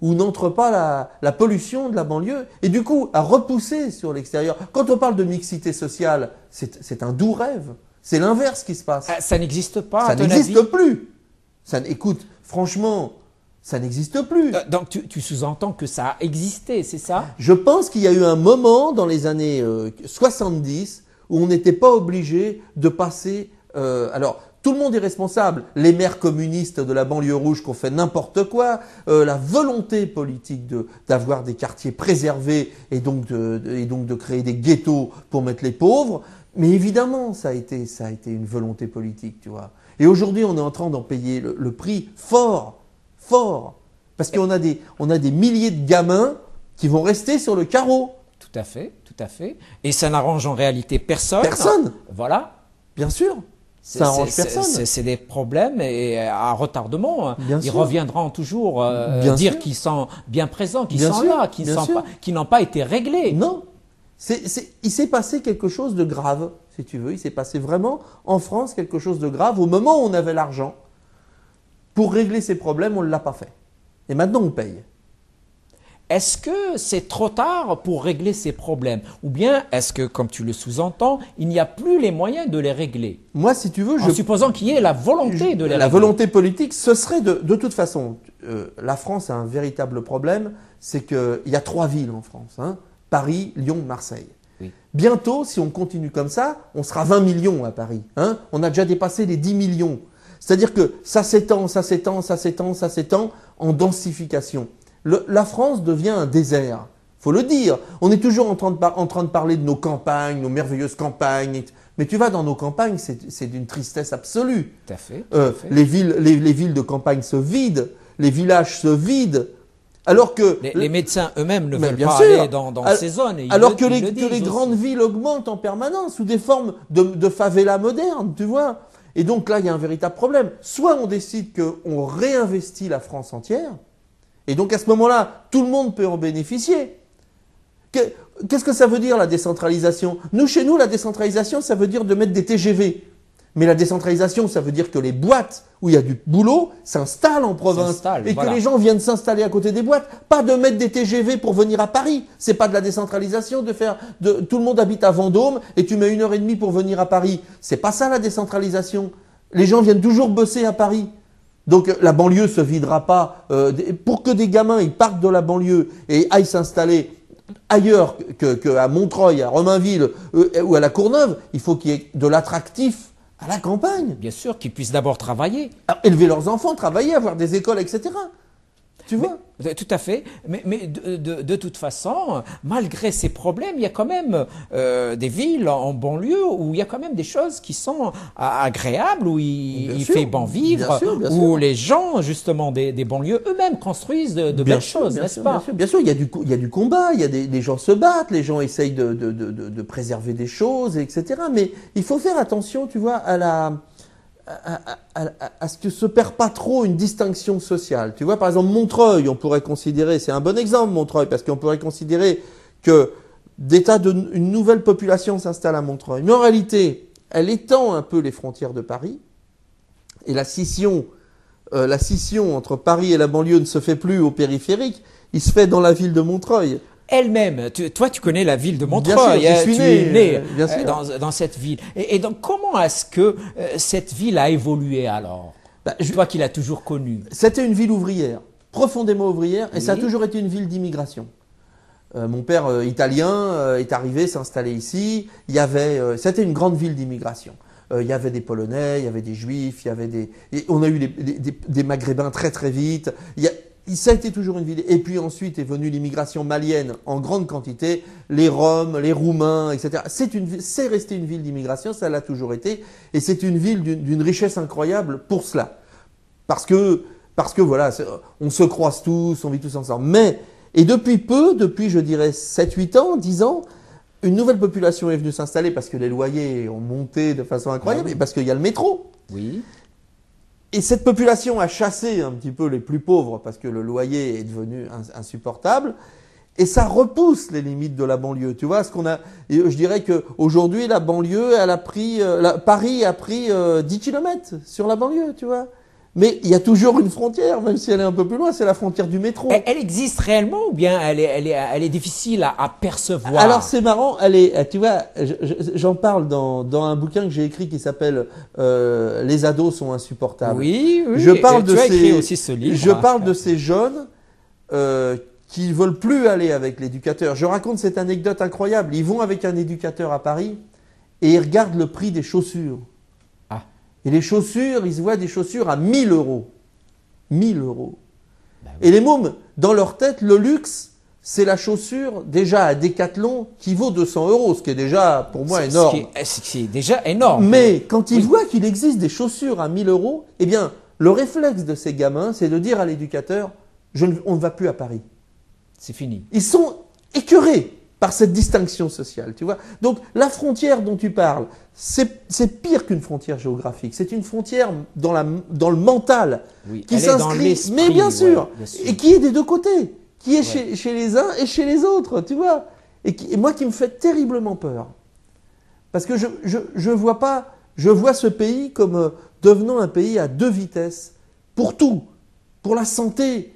Speaker 2: n'entre pas la pollution de la banlieue, et du coup à repousser sur l'extérieur. Quand on parle de mixité sociale, c'est un doux rêve. C'est l'inverse qui se passe.
Speaker 1: Ça n'existe pas.
Speaker 2: Ça n'existe plus. Écoute, franchement, ça n'existe plus.
Speaker 1: Donc tu sous-entends que ça a existé, c'est ça?
Speaker 2: Je pense qu'il y a eu un moment dans les années 70 où on n'était pas obligé de passer... alors, tout le monde est responsable. Les maires communistes de la banlieue rouge qui ont fait n'importe quoi, la volonté politique d'avoir des quartiers préservés et donc de créer des ghettos pour mettre les pauvres. Mais évidemment, ça a été une volonté politique, tu vois. Et aujourd'hui, on est en train d'en payer le prix fort. Parce qu'on a des milliers de gamins qui vont rester sur le carreau.
Speaker 1: Tout à fait, tout à fait. Et ça n'arrange en réalité personne.
Speaker 2: Personne.
Speaker 1: Voilà.
Speaker 2: Bien sûr. Ça n'arrange personne.
Speaker 1: C'est des problèmes et à retardement.
Speaker 2: Bien
Speaker 1: Ils
Speaker 2: sûr.
Speaker 1: reviendront toujours dire qu'ils sont bien présents, qu'ils
Speaker 2: Bien
Speaker 1: sont
Speaker 2: sûr.
Speaker 1: là, qu'ils n'ont pas été réglés.
Speaker 2: Non. Il s'est passé quelque chose de grave, si tu veux. Il s'est passé vraiment en France quelque chose de grave. Au moment où on avait l'argent pour régler ces problèmes, on ne l'a pas fait. Et maintenant, on paye.
Speaker 1: Est-ce que c'est trop tard pour régler ces problèmes? Ou bien est-ce que, comme tu le sous-entends, il n'y a plus les moyens de les régler?
Speaker 2: Moi, si tu veux,
Speaker 1: en supposant qu'il y ait la volonté de les régler.
Speaker 2: La volonté politique, ce serait de toute façon, la France a un véritable problème, c'est qu'il y a 3 villes en France, hein, Paris, Lyon, Marseille. Oui. Bientôt, si on continue comme ça, on sera 20 millions à Paris. Hein. On a déjà dépassé les 10 millions. C'est-à-dire que ça s'étend en densification. La France devient un désert, faut le dire. On est toujours en train de parler de nos campagnes, nos merveilleuses campagnes. Mais tu vas dans nos campagnes, c'est d'une tristesse absolue.
Speaker 1: Tout à fait.
Speaker 2: Les villes de campagne se vident, les villages se vident. Alors que
Speaker 1: les médecins eux-mêmes ne veulent pas aller dans ces zones.
Speaker 2: Alors que les grandes villes augmentent en permanence sous des formes de favelas modernes, tu vois. Et donc là, il y a un véritable problème. Soit on décide qu'on réinvestit la France entière, Et donc à ce moment-là, tout le monde peut en bénéficier. Qu'est-ce que ça veut dire la décentralisation? Chez nous, la décentralisation, ça veut dire de mettre des TGV. Mais la décentralisation, ça veut dire que les boîtes où il y a du boulot s'installent en province et que les gens viennent s'installer à côté des boîtes. Pas de mettre des TGV pour venir à Paris. C'est pas de la décentralisation de faire tout le monde habite à Vendôme et tu mets 1h30 pour venir à Paris. C'est pas ça la décentralisation. Les gens viennent toujours bosser à Paris. Donc la banlieue se videra pas. Pour que des gamins ils partent de la banlieue et aillent s'installer ailleurs qu'à Montreuil, à Romainville ou à la Courneuve, il faut qu'il y ait de l'attractif à la campagne.
Speaker 1: Bien sûr, qu'ils puissent d'abord travailler.
Speaker 2: Alors, élever leurs enfants, travailler, avoir des écoles, etc. Tu vois?
Speaker 1: Tout à fait. Mais de toute façon, malgré ces problèmes, il y a quand même des villes en banlieue où il y a quand même des choses qui sont agréables, où il fait bon vivre, où les gens, justement, des banlieues eux-mêmes construisent de belles choses, n'est-ce pas?
Speaker 2: Bien sûr, il y a du combat, il y a des gens se battent, les gens essayent de préserver des choses, etc. Mais il faut faire attention, tu vois, à ce que se perd pas trop une distinction sociale. Tu vois, par exemple, Montreuil, on pourrait considérer, c'est un bon exemple, Montreuil, parce qu'on pourrait considérer que une nouvelle population s'installe à Montreuil. Mais en réalité, elle étend un peu les frontières de Paris, et la scission entre Paris et la banlieue ne se fait plus au périphérique, il se fait dans la ville de Montreuil.
Speaker 1: Elle-même, toi tu connais la ville de Montreuil, tu es né dans cette ville. Et donc comment est-ce que cette ville a évolué alors? Toi qui l'as toujours connue.
Speaker 2: C'était une ville ouvrière, profondément ouvrière, et ça a toujours été une ville d'immigration. Mon père italien est arrivé s'installer ici. C'était une grande ville d'immigration. Il y avait des Polonais, il y avait des Juifs, on a eu des Maghrébins très très vite. Ça a été toujours une ville. Et puis ensuite est venue l'immigration malienne en grande quantité, les Roms, les Roumains, etc. C'est resté une ville d'immigration, ça l'a toujours été. Et c'est une ville d'une richesse incroyable pour cela. Parce que voilà, on se croise tous, on vit tous ensemble. Et depuis je dirais 7-8 ans, 10 ans, une nouvelle population est venue s'installer parce que les loyers ont monté de façon incroyable et parce qu'il y a le métro.
Speaker 1: Oui.
Speaker 2: Et cette population a chassé un petit peu les plus pauvres parce que le loyer est devenu insupportable. Et ça repousse les limites de la banlieue. Tu vois, je dirais qu'aujourd'hui, la banlieue, Paris a pris 10 km sur la banlieue, tu vois. Mais il y a toujours une frontière, même si elle est un peu plus loin, c'est la frontière du métro.
Speaker 1: Elle existe réellement ou bien elle est difficile à percevoir?
Speaker 2: Alors c'est marrant, tu vois, j'en parle dans un bouquin que j'ai écrit qui s'appelle Les ados sont insupportables.
Speaker 1: Oui,
Speaker 2: je parle
Speaker 1: tu as écrit aussi ce livre.
Speaker 2: Je parle de ces jeunes qui veulent plus aller avec l'éducateur. Je raconte cette anecdote incroyable. Ils vont avec un éducateur à Paris et ils regardent le prix des chaussures. Et les chaussures, ils se voient des chaussures à 1 000 €. 1 000 €. Ben oui. Et les mômes, dans leur tête, le luxe, c'est la chaussure déjà à Decathlon qui vaut 200 €, ce qui est déjà pour moi énorme.
Speaker 1: C'est déjà énorme.
Speaker 2: Mais quand ils voient qu'il existe des chaussures à 1 000 €, eh bien, le réflexe de ces gamins, c'est de dire à l'éducateur, on ne va plus à Paris.
Speaker 1: C'est fini.
Speaker 2: Ils sont écœurés par cette distinction sociale, tu vois. Donc la frontière dont tu parles, c'est pire qu'une frontière géographique. C'est une frontière dans le mental qui s'inscrit, mais bien sûr, et qui est des deux côtés, qui est chez les uns et chez les autres, tu vois. Et moi qui me fait terriblement peur, parce que je vois ce pays comme devenant un pays à 2 vitesses pour tout, pour la santé.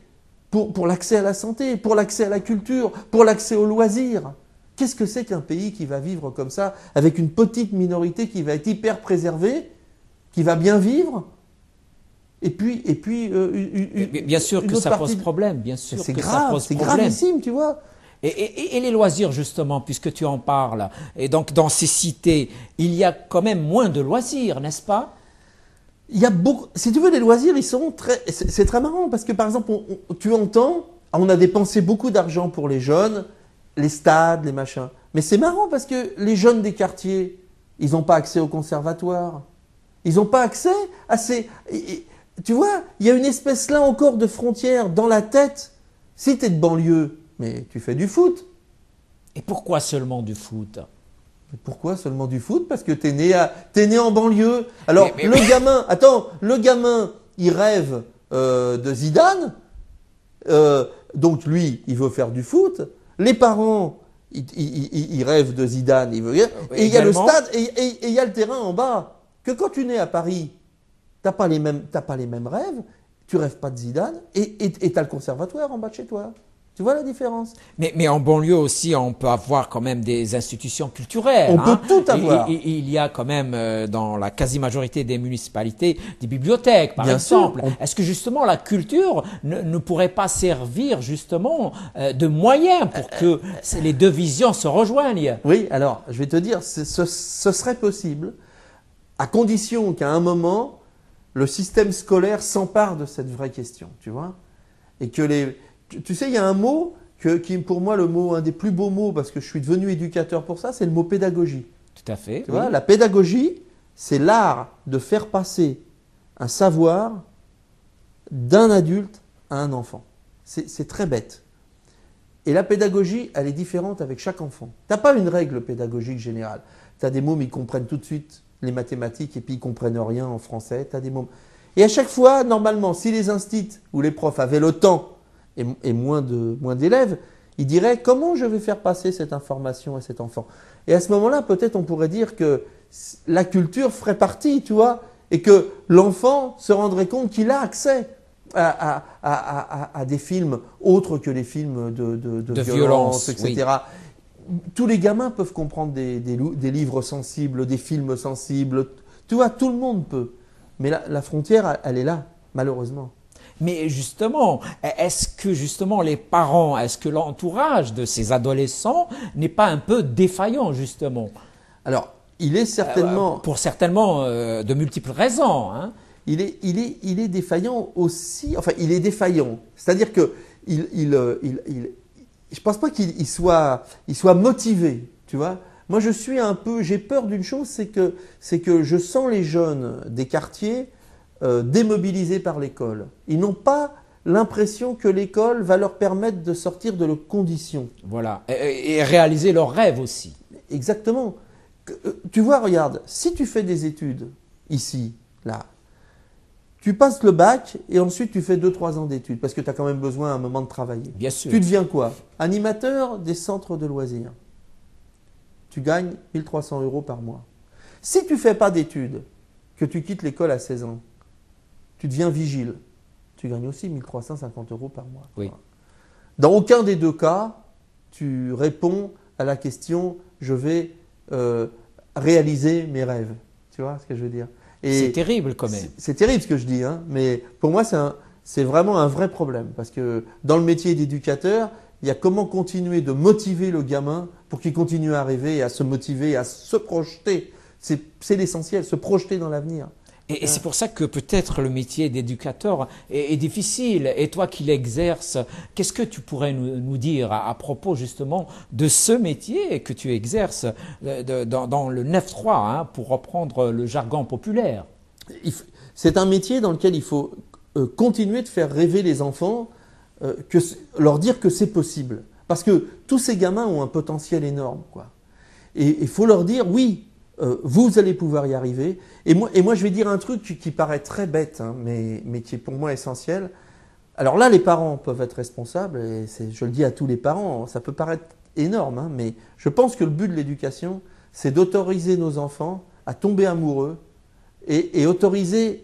Speaker 2: Pour l'accès à la santé, pour l'accès à la culture, pour l'accès aux loisirs. Qu'est-ce que c'est qu'un pays qui va vivre comme ça, avec une petite minorité qui va être hyper préservée, qui va bien vivre, et puis
Speaker 1: bien sûr que ça pose problème, bien sûr que ça pose problème.
Speaker 2: C'est gravissime, tu vois.
Speaker 1: Et les loisirs, justement, puisque tu en parles, et donc dans ces cités, il y a quand même moins de loisirs, n'est-ce pas?
Speaker 2: Il y a beaucoup, si tu veux, les loisirs, c'est très marrant parce que par exemple, tu entends, on a dépensé beaucoup d'argent pour les jeunes, les stades, les machins. Mais c'est marrant parce que les jeunes des quartiers, ils n'ont pas accès au conservatoire. Ils n'ont pas accès à tu vois, il y a une espèce là encore de frontière dans la tête. Si tu es de banlieue, mais tu fais du foot.
Speaker 1: Et pourquoi seulement du foot?
Speaker 2: Pourquoi seulement du foot? Parce que t'es né en banlieue. Alors le gamin, il rêve de Zidane, Donc lui, il veut faire du foot. Les parents, ils rêvent de Zidane. Et il y a le stade et il y a le terrain en bas. Que quand tu nais à Paris, t'as pas les mêmes rêves. Tu rêves pas de Zidane et tu as le conservatoire en bas de chez toi. Tu vois la différence?
Speaker 1: Mais en banlieue aussi, on peut avoir quand même des institutions culturelles.
Speaker 2: On peut tout avoir.
Speaker 1: Il y a quand même dans la quasi-majorité des municipalités des bibliothèques, par exemple. Est-ce que justement la culture ne pourrait pas servir justement de moyen pour que les deux visions se rejoignent?
Speaker 2: Oui, alors je vais te dire, ce serait possible à condition qu'à un moment, le système scolaire s'empare de cette vraie question, tu vois, et que tu sais, il y a un mot qui est pour moi un des plus beaux mots, parce que je suis devenu éducateur pour ça, c'est le mot pédagogie.
Speaker 1: Tout à fait.
Speaker 2: Tu vois, la pédagogie, c'est l'art de faire passer un savoir d'un adulte à un enfant. C'est très bête. Et la pédagogie, elle est différente avec chaque enfant. Tu n'as pas une règle pédagogique générale. Tu as des mômes, ils comprennent tout de suite les mathématiques et puis ils ne comprennent rien en français. T'as des mômes. Et à chaque fois, normalement, si les instituts ou les profs avaient le temps et moins d'élèves, ils diraient comment je vais faire passer cette information à cet enfant. Et à ce moment-là, peut-être on pourrait dire que la culture ferait partie, tu vois, et que l'enfant se rendrait compte qu'il a accès à des films autres que les films de violence, etc. Oui. Tous les gamins peuvent comprendre des livres sensibles, des films sensibles. Tu vois, tout le monde peut. Mais la frontière, elle est là, malheureusement.
Speaker 1: Mais justement, est-ce que justement les parents, est-ce que l'entourage de ces adolescents n'est pas un peu défaillant, justement?
Speaker 2: Alors, il est certainement...
Speaker 1: pour certainement de multiples raisons, hein.
Speaker 2: Il est défaillant aussi... Enfin, il est défaillant. C'est-à-dire que je pense pas qu'il soit motivé, tu vois. Moi, j'ai peur d'une chose, c'est que je sens les jeunes des quartiers démobilisés par l'école. Ils n'ont pas l'impression que l'école va leur permettre de sortir de leurs conditions.
Speaker 1: Voilà, et réaliser leurs rêves aussi.
Speaker 2: Exactement. Tu vois, regarde, si tu fais des études ici, là, tu passes le bac et ensuite tu fais 2-3 ans d'études parce que tu as quand même besoin à un moment de travailler.
Speaker 1: Bien sûr.
Speaker 2: Tu deviens quoi? Animateur des centres de loisirs. Tu gagnes 1 300 € par mois. Si tu ne fais pas d'études, que tu quittes l'école à 16 ans, tu deviens vigile. Tu gagnes aussi 1 350 € par mois.
Speaker 1: Oui.
Speaker 2: Dans aucun des deux cas, tu réponds à la question « je vais réaliser mes rêves ». Tu vois ce que je veux dire?
Speaker 1: C'est terrible quand même.
Speaker 2: C'est terrible ce que je dis, hein, mais pour moi c'est vraiment un vrai problème. Parce que dans le métier d'éducateur, il y a comment continuer de motiver le gamin pour qu'il continue à rêver, à se motiver, à se projeter. C'est l'essentiel, se projeter dans l'avenir.
Speaker 1: Et c'est pour ça que peut-être le métier d'éducateur est difficile. Et toi qui l'exerces, qu'est-ce que tu pourrais nous dire à propos justement de ce métier que tu exerces dans le 9-3, hein, pour reprendre le jargon populaire?
Speaker 2: C'est un métier dans lequel il faut continuer de faire rêver les enfants, leur dire que c'est possible. Parce que tous ces gamins ont un potentiel énorme, quoi. Et il faut leur dire, oui, vous allez pouvoir y arriver. Et moi, je vais dire un truc qui paraît très bête, hein, mais qui est pour moi essentiel. Alors là, les parents peuvent être responsables, et je le dis à tous les parents, ça peut paraître énorme, hein, mais je pense que le but de l'éducation, c'est d'autoriser nos enfants à tomber amoureux et autoriser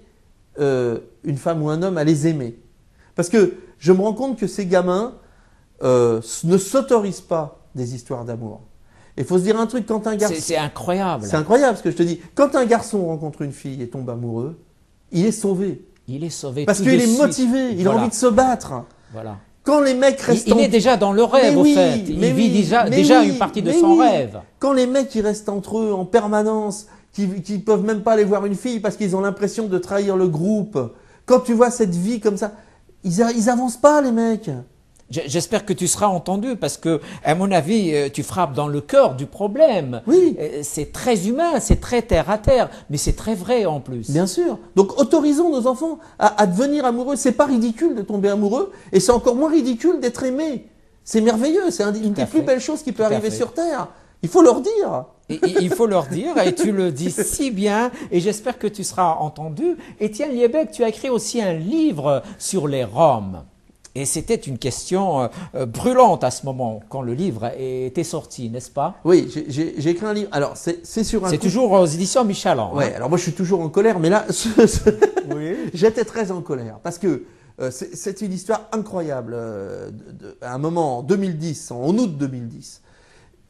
Speaker 2: une femme ou un homme à les aimer. Parce que je me rends compte que ces gamins ne s'autorisent pas des histoires d'amour. Il faut se dire un truc, quand un garçon...
Speaker 1: C'est incroyable.
Speaker 2: C'est incroyable ce que je te dis. Quand un garçon rencontre une fille et tombe amoureux, il est sauvé.
Speaker 1: Il est sauvé.
Speaker 2: Parce qu'il est motivé, il a envie de se battre.
Speaker 1: Voilà.
Speaker 2: Quand les mecs restent...
Speaker 1: Il est déjà dans le rêve, au fait. Il vit déjà une partie de son rêve.
Speaker 2: Quand les mecs ils restent entre eux en permanence, qui peuvent même pas aller voir une fille parce qu'ils ont l'impression de trahir le groupe, quand tu vois cette vie comme ça, ils avancent pas, les mecs.
Speaker 1: J'espère que tu seras entendu parce que, à mon avis, tu frappes dans le cœur du problème.
Speaker 2: Oui.
Speaker 1: C'est très humain, c'est très terre à terre, mais c'est très vrai en plus.
Speaker 2: Bien sûr. Donc autorisons nos enfants à devenir amoureux. C'est pas ridicule de tomber amoureux et c'est encore moins ridicule d'être aimé. C'est merveilleux, c'est une des plus belles choses qui peut arriver sur Terre. Il faut leur dire.
Speaker 1: Il faut leur dire, et tu le dis si bien, et j'espère que tu seras entendu. Étienne Liebeck, tu as écrit aussi un livre sur les Roms. Et c'était une question brûlante à ce moment, quand le livre était sorti, n'est-ce pas?
Speaker 2: Oui, j'ai écrit un livre. Alors, c'est sur un
Speaker 1: C'est
Speaker 2: coup-
Speaker 1: toujours aux éditions Michaland.
Speaker 2: Ouais, alors moi je suis toujours en colère, mais là,
Speaker 1: Oui.
Speaker 2: j'étais très en colère parce que c'est une histoire incroyable. À un moment, en 2010, en août 2010,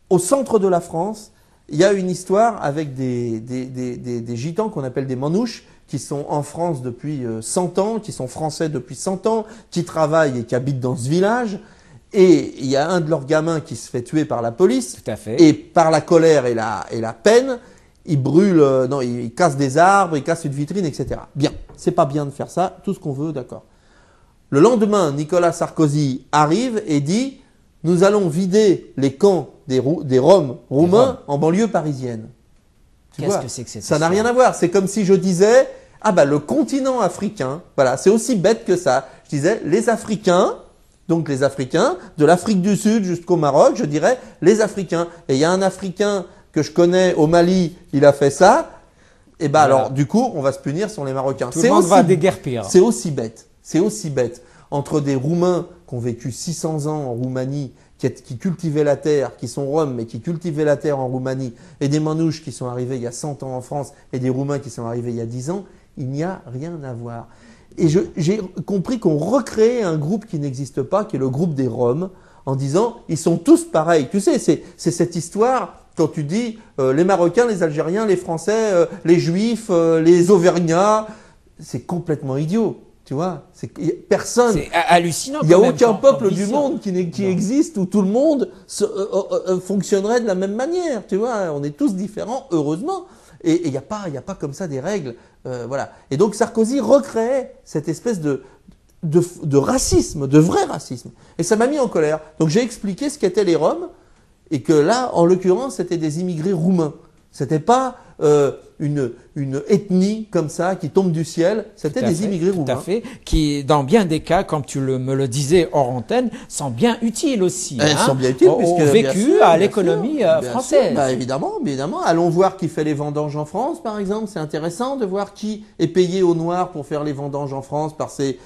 Speaker 2: au centre de la France, il y a une histoire avec des gitans qu'on appelle des manouches, qui sont en France depuis 100 ans, qui sont français depuis 100 ans, qui travaillent et qui habitent dans ce village. Et il y a un de leurs gamins qui se fait tuer par la police.
Speaker 1: Tout à fait.
Speaker 2: Et par la colère et la peine, il brûle, non, il casse des arbres, il casse une vitrine, etc. Bien, c'est pas bien de faire ça, tout ce qu'on veut, d'accord. Le lendemain, Nicolas Sarkozy arrive et dit « Nous allons vider les camps des Roms roumains en banlieue parisienne. » Tu
Speaker 1: Qu'est-ce
Speaker 2: vois,
Speaker 1: que c'est que cette
Speaker 2: ça n'a
Speaker 1: histoire
Speaker 2: rien à voir. C'est comme si je disais « Ah bah le continent africain, voilà, c'est aussi bête que ça. » Je disais « Les Africains ». Donc les Africains, de l'Afrique du Sud jusqu'au Maroc, je dirais les Africains. Et il y a un Africain que je connais au Mali, il a fait ça. Et ben
Speaker 1: Voilà.
Speaker 2: alors, du coup, on va se punir sur les Marocains.
Speaker 1: Tout le monde va déguerpir.
Speaker 2: C'est aussi bête. C'est aussi bête. Entre des Roumains qui ont vécu 600 ans en Roumanie, qui cultivaient la terre, qui sont Roms, mais qui cultivaient la terre en Roumanie, et des Manouches qui sont arrivés il y a 100 ans en France, et des Roumains qui sont arrivés il y a 10 ans, il n'y a rien à voir. Et j'ai compris qu'on recréait un groupe qui n'existe pas, qui est le groupe des Roms, en disant ils sont tous pareils. Tu sais, c'est cette histoire quand tu dis les Marocains, les Algériens, les Français, les Juifs, les Auvergnats, c'est complètement idiot. Tu vois, personne.
Speaker 1: C'est hallucinant.
Speaker 2: Il n'y a
Speaker 1: quand même,
Speaker 2: aucun
Speaker 1: genre,
Speaker 2: peuple du
Speaker 1: ambition.
Speaker 2: monde qui existe où tout le monde fonctionnerait de la même manière. Tu vois, on est tous différents, heureusement. Et il n'y a pas comme ça des règles. Voilà. Et donc Sarkozy recréait cette espèce de racisme, de vrai racisme. Et ça m'a mis en colère. Donc j'ai expliqué ce qu'étaient les Roms et que là, en l'occurrence, c'était des immigrés roumains. C'était pas une ethnie comme ça qui tombe du ciel, c'était des immigrés roumains.
Speaker 1: Tout à fait, qui dans bien des cas, comme tu me le disais hors antenne, sont bien utiles aussi.
Speaker 2: Elles sont bien utiles
Speaker 1: au
Speaker 2: puisque,
Speaker 1: vécu,
Speaker 2: bien sûr,
Speaker 1: à
Speaker 2: bien
Speaker 1: l'économie
Speaker 2: sûr, bien
Speaker 1: française.
Speaker 2: sûr. Bah, évidemment, évidemment. Allons voir qui fait les vendanges en France, par exemple. C'est intéressant de voir qui est payé au noir pour faire les vendanges en France par ces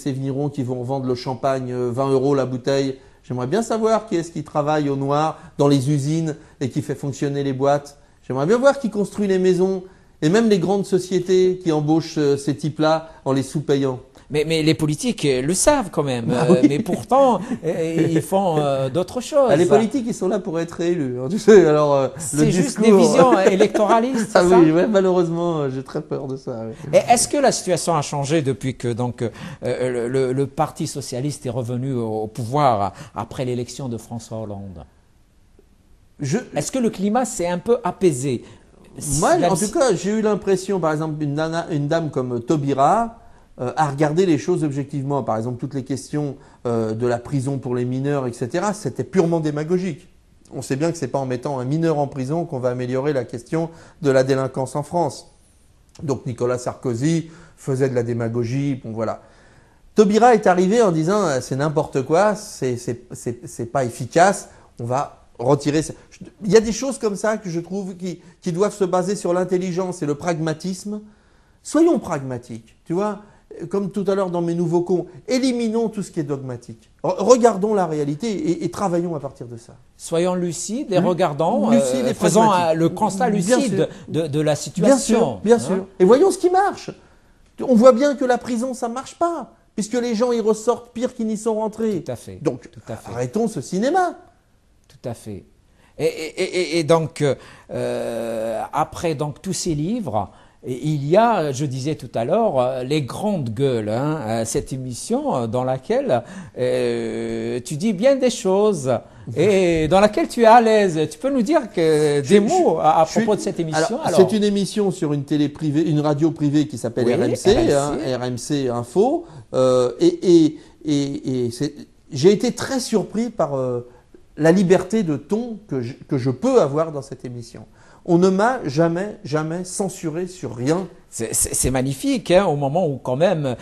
Speaker 2: vignerons qui vont vendre le champagne 20 € la bouteille. J'aimerais bien savoir qui est-ce qui travaille au noir dans les usines et qui fait fonctionner les boîtes. J'aimerais bien voir qui construit les maisons et même les grandes sociétés qui embauchent ces types-là en les sous-payant.
Speaker 1: Mais les politiques le savent quand même.
Speaker 2: Ah oui.
Speaker 1: Mais pourtant, ils font d'autres choses.
Speaker 2: Ah, les politiques, ils sont là pour être réélus. Hein, tu sais, alors le
Speaker 1: C'est juste
Speaker 2: discours...
Speaker 1: des visions électoralistes.
Speaker 2: Ah
Speaker 1: c'est ça
Speaker 2: oui, ouais, malheureusement, j'ai très peur de ça. Ouais.
Speaker 1: Et est-ce que la situation a changé depuis que donc le Parti socialiste est revenu au pouvoir après l'élection de François Hollande? Est-ce que le climat s'est un peu apaisé?
Speaker 2: Moi, en tout cas, j'ai eu l'impression, par exemple, une dame comme Taubira a regardé les choses objectivement. Par exemple, toutes les questions de la prison pour les mineurs, etc., c'était purement démagogique. On sait bien que c'est pas en mettant un mineur en prison qu'on va améliorer la question de la délinquance en France. Donc Nicolas Sarkozy faisait de la démagogie, bon voilà. Taubira est arrivé en disant c'est n'importe quoi, c'est pas efficace, on va retirer ça. Il y a des choses comme ça que je trouve qui doivent se baser sur l'intelligence et le pragmatisme. Soyons pragmatiques, tu vois, comme tout à l'heure dans mes nouveaux cons, éliminons tout ce qui est dogmatique. Regardons la réalité et travaillons à partir de ça.
Speaker 1: Soyons lucides et regardons,
Speaker 2: Lucides et
Speaker 1: faisons
Speaker 2: pragmatiques.
Speaker 1: le constat
Speaker 2: Bien
Speaker 1: lucide de la situation.
Speaker 2: Bien sûr. Et voyons ce qui marche. On voit bien que la prison, ça marche pas, puisque les gens y ressortent pire qu'ils n'y sont rentrés.
Speaker 1: Tout à fait.
Speaker 2: Donc,
Speaker 1: Tout à fait.
Speaker 2: arrêtons ce cinéma.
Speaker 1: Tout à fait. Et donc, après donc, tous ces livres, il y a, je disais tout à l'heure, les grandes gueules, hein, cette émission dans laquelle tu dis bien des choses et dans laquelle tu es à l'aise. Tu peux nous dire des mots à propos de cette émission? Alors,
Speaker 2: c'est une émission sur une télé privée, une radio privée qui s'appelle
Speaker 1: Oui,
Speaker 2: RMC,
Speaker 1: RMC.
Speaker 2: hein, RMC Info. J'ai été très surpris par la liberté de ton que je peux avoir dans cette émission. On ne m'a jamais censuré sur rien.
Speaker 1: c'est magnifique, hein, au moment où quand même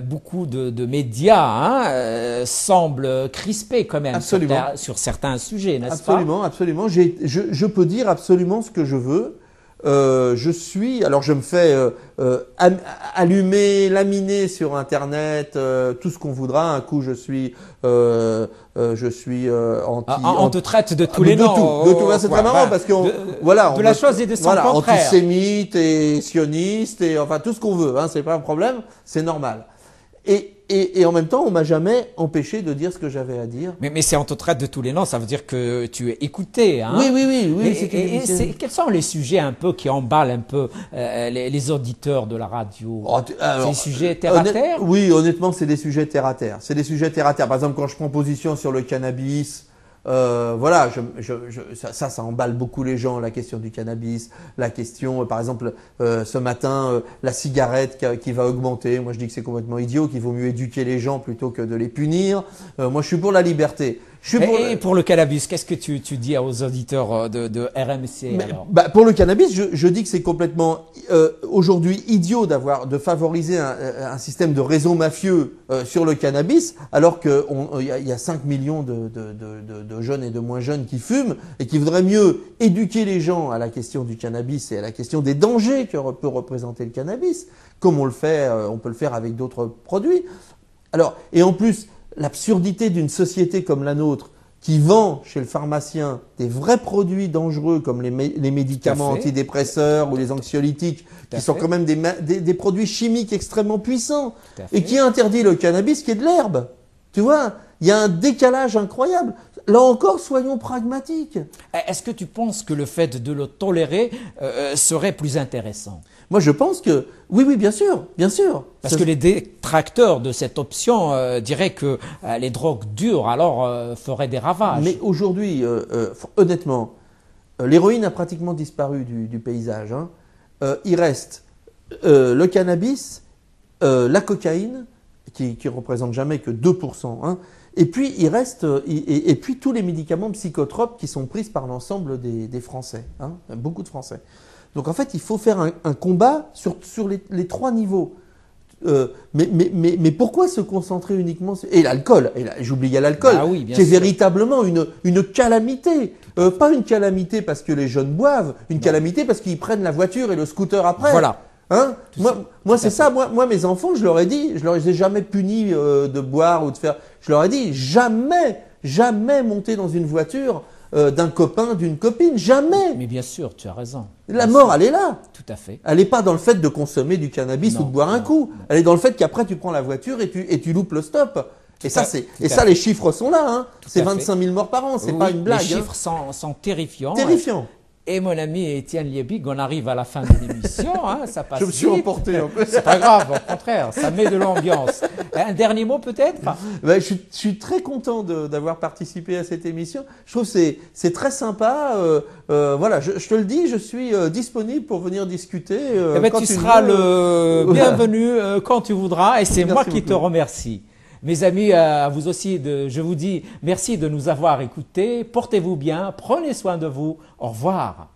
Speaker 1: beaucoup de médias semblent crispés quand même sur certains sujets, n'est-ce pas?
Speaker 2: Absolument. Je peux dire absolument ce que je veux. alors je me fais allumer, laminer sur Internet, tout ce qu'on voudra. Un coup, je suis
Speaker 1: On te traite de tous les noms.
Speaker 2: De tout. C'est très marrant parce qu'on,
Speaker 1: de la chose et de son contraire.
Speaker 2: Antisémite et sioniste et enfin tout ce qu'on veut. Hein, c'est pas un problème, c'est normal. Et en même temps, on m'a jamais empêché de dire ce que j'avais à dire.
Speaker 1: Mais si on te traite de tous les noms, ça veut dire que tu es écouté. Hein?
Speaker 2: Oui.
Speaker 1: Quels sont les sujets un peu qui emballent un peu les auditeurs de la radio? C'est des sujets terre à terre?
Speaker 2: Oui, honnêtement, c'est des sujets terre à terre. C'est des sujets terre à terre. Par exemple, quand je prends position sur le cannabis, ça emballe beaucoup les gens, la question du cannabis, la question, par exemple, ce matin, la cigarette qui va augmenter. Moi, je dis que c'est complètement idiot, qu'il vaut mieux éduquer les gens plutôt que de les punir. Moi, je suis pour la liberté.
Speaker 1: Pour le cannabis, qu'est-ce que tu dis aux auditeurs de RMC alors?
Speaker 2: Pour le cannabis, je dis que c'est complètement aujourd'hui idiot de favoriser un système de réseau mafieux sur le cannabis, alors que y a 5 millions de jeunes et de moins jeunes qui fument et qui voudraient mieux éduquer les gens à la question du cannabis et à la question des dangers que peut représenter le cannabis, comme on peut le faire avec d'autres produits. Alors, et en plus, l'absurdité d'une société comme la nôtre qui vend chez le pharmacien des vrais produits dangereux comme les médicaments antidépresseurs ou les anxiolytiques, qui sont quand même des produits chimiques extrêmement puissants, et qui interdit le cannabis qui est de l'herbe. Tu vois, il y a un décalage incroyable. Là encore, soyons pragmatiques.
Speaker 1: Est-ce que tu penses que le fait de le tolérer serait plus intéressant?
Speaker 2: Moi, je pense que oui, bien sûr.
Speaker 1: Parce que les détracteurs de cette option diraient que les drogues dures alors feraient des ravages.
Speaker 2: Mais aujourd'hui, honnêtement, l'héroïne a pratiquement disparu du paysage. Hein. Il reste le cannabis, la cocaïne, qui représente jamais que 2%. Hein. Et puis il reste et puis tous les médicaments psychotropes qui sont pris par l'ensemble des Français, hein, beaucoup de Français. Donc en fait, il faut faire un combat sur les trois niveaux. Mais pourquoi se concentrer uniquement sur... Et l'alcool, j'oubliais l'alcool, qui est véritablement une calamité. Pas une calamité parce que les jeunes boivent, une calamité parce qu'ils prennent la voiture et le scooter après.
Speaker 1: Voilà.
Speaker 2: Hein, moi c'est ça. Moi, mes enfants, je leur ai jamais puni de boire ou de faire. Je leur ai dit jamais monter dans une voiture d'un copain, d'une copine, jamais.
Speaker 1: Mais bien sûr, tu as raison.
Speaker 2: La mort, elle est là.
Speaker 1: Tout à fait.
Speaker 2: Elle n'est pas dans le fait de consommer du cannabis ou de boire un coup. Elle est dans le fait qu'après tu prends la voiture et tu loupes le stop. Les chiffres sont là. Hein. C'est 25 000 morts par an. C'est pas une blague.
Speaker 1: Les chiffres sont terrifiants.
Speaker 2: Terrifiants.
Speaker 1: Et mon ami Étienne Liebig, on arrive à la fin de l'émission, hein, ça passe
Speaker 2: vite. Je me suis emporté un peu.
Speaker 1: C'est pas grave, au contraire, ça met de l'ambiance. Un dernier mot peut-être?
Speaker 2: Je suis très content d'avoir participé à cette émission. Je trouve que c'est très sympa. Voilà, je te le dis, je suis disponible pour venir discuter.
Speaker 1: Tu seras le bienvenu quand tu voudras, et c'est moi qui te remercie. Mes amis, à vous aussi, je vous dis merci de nous avoir écoutés. Portez-vous bien, prenez soin de vous. Au revoir.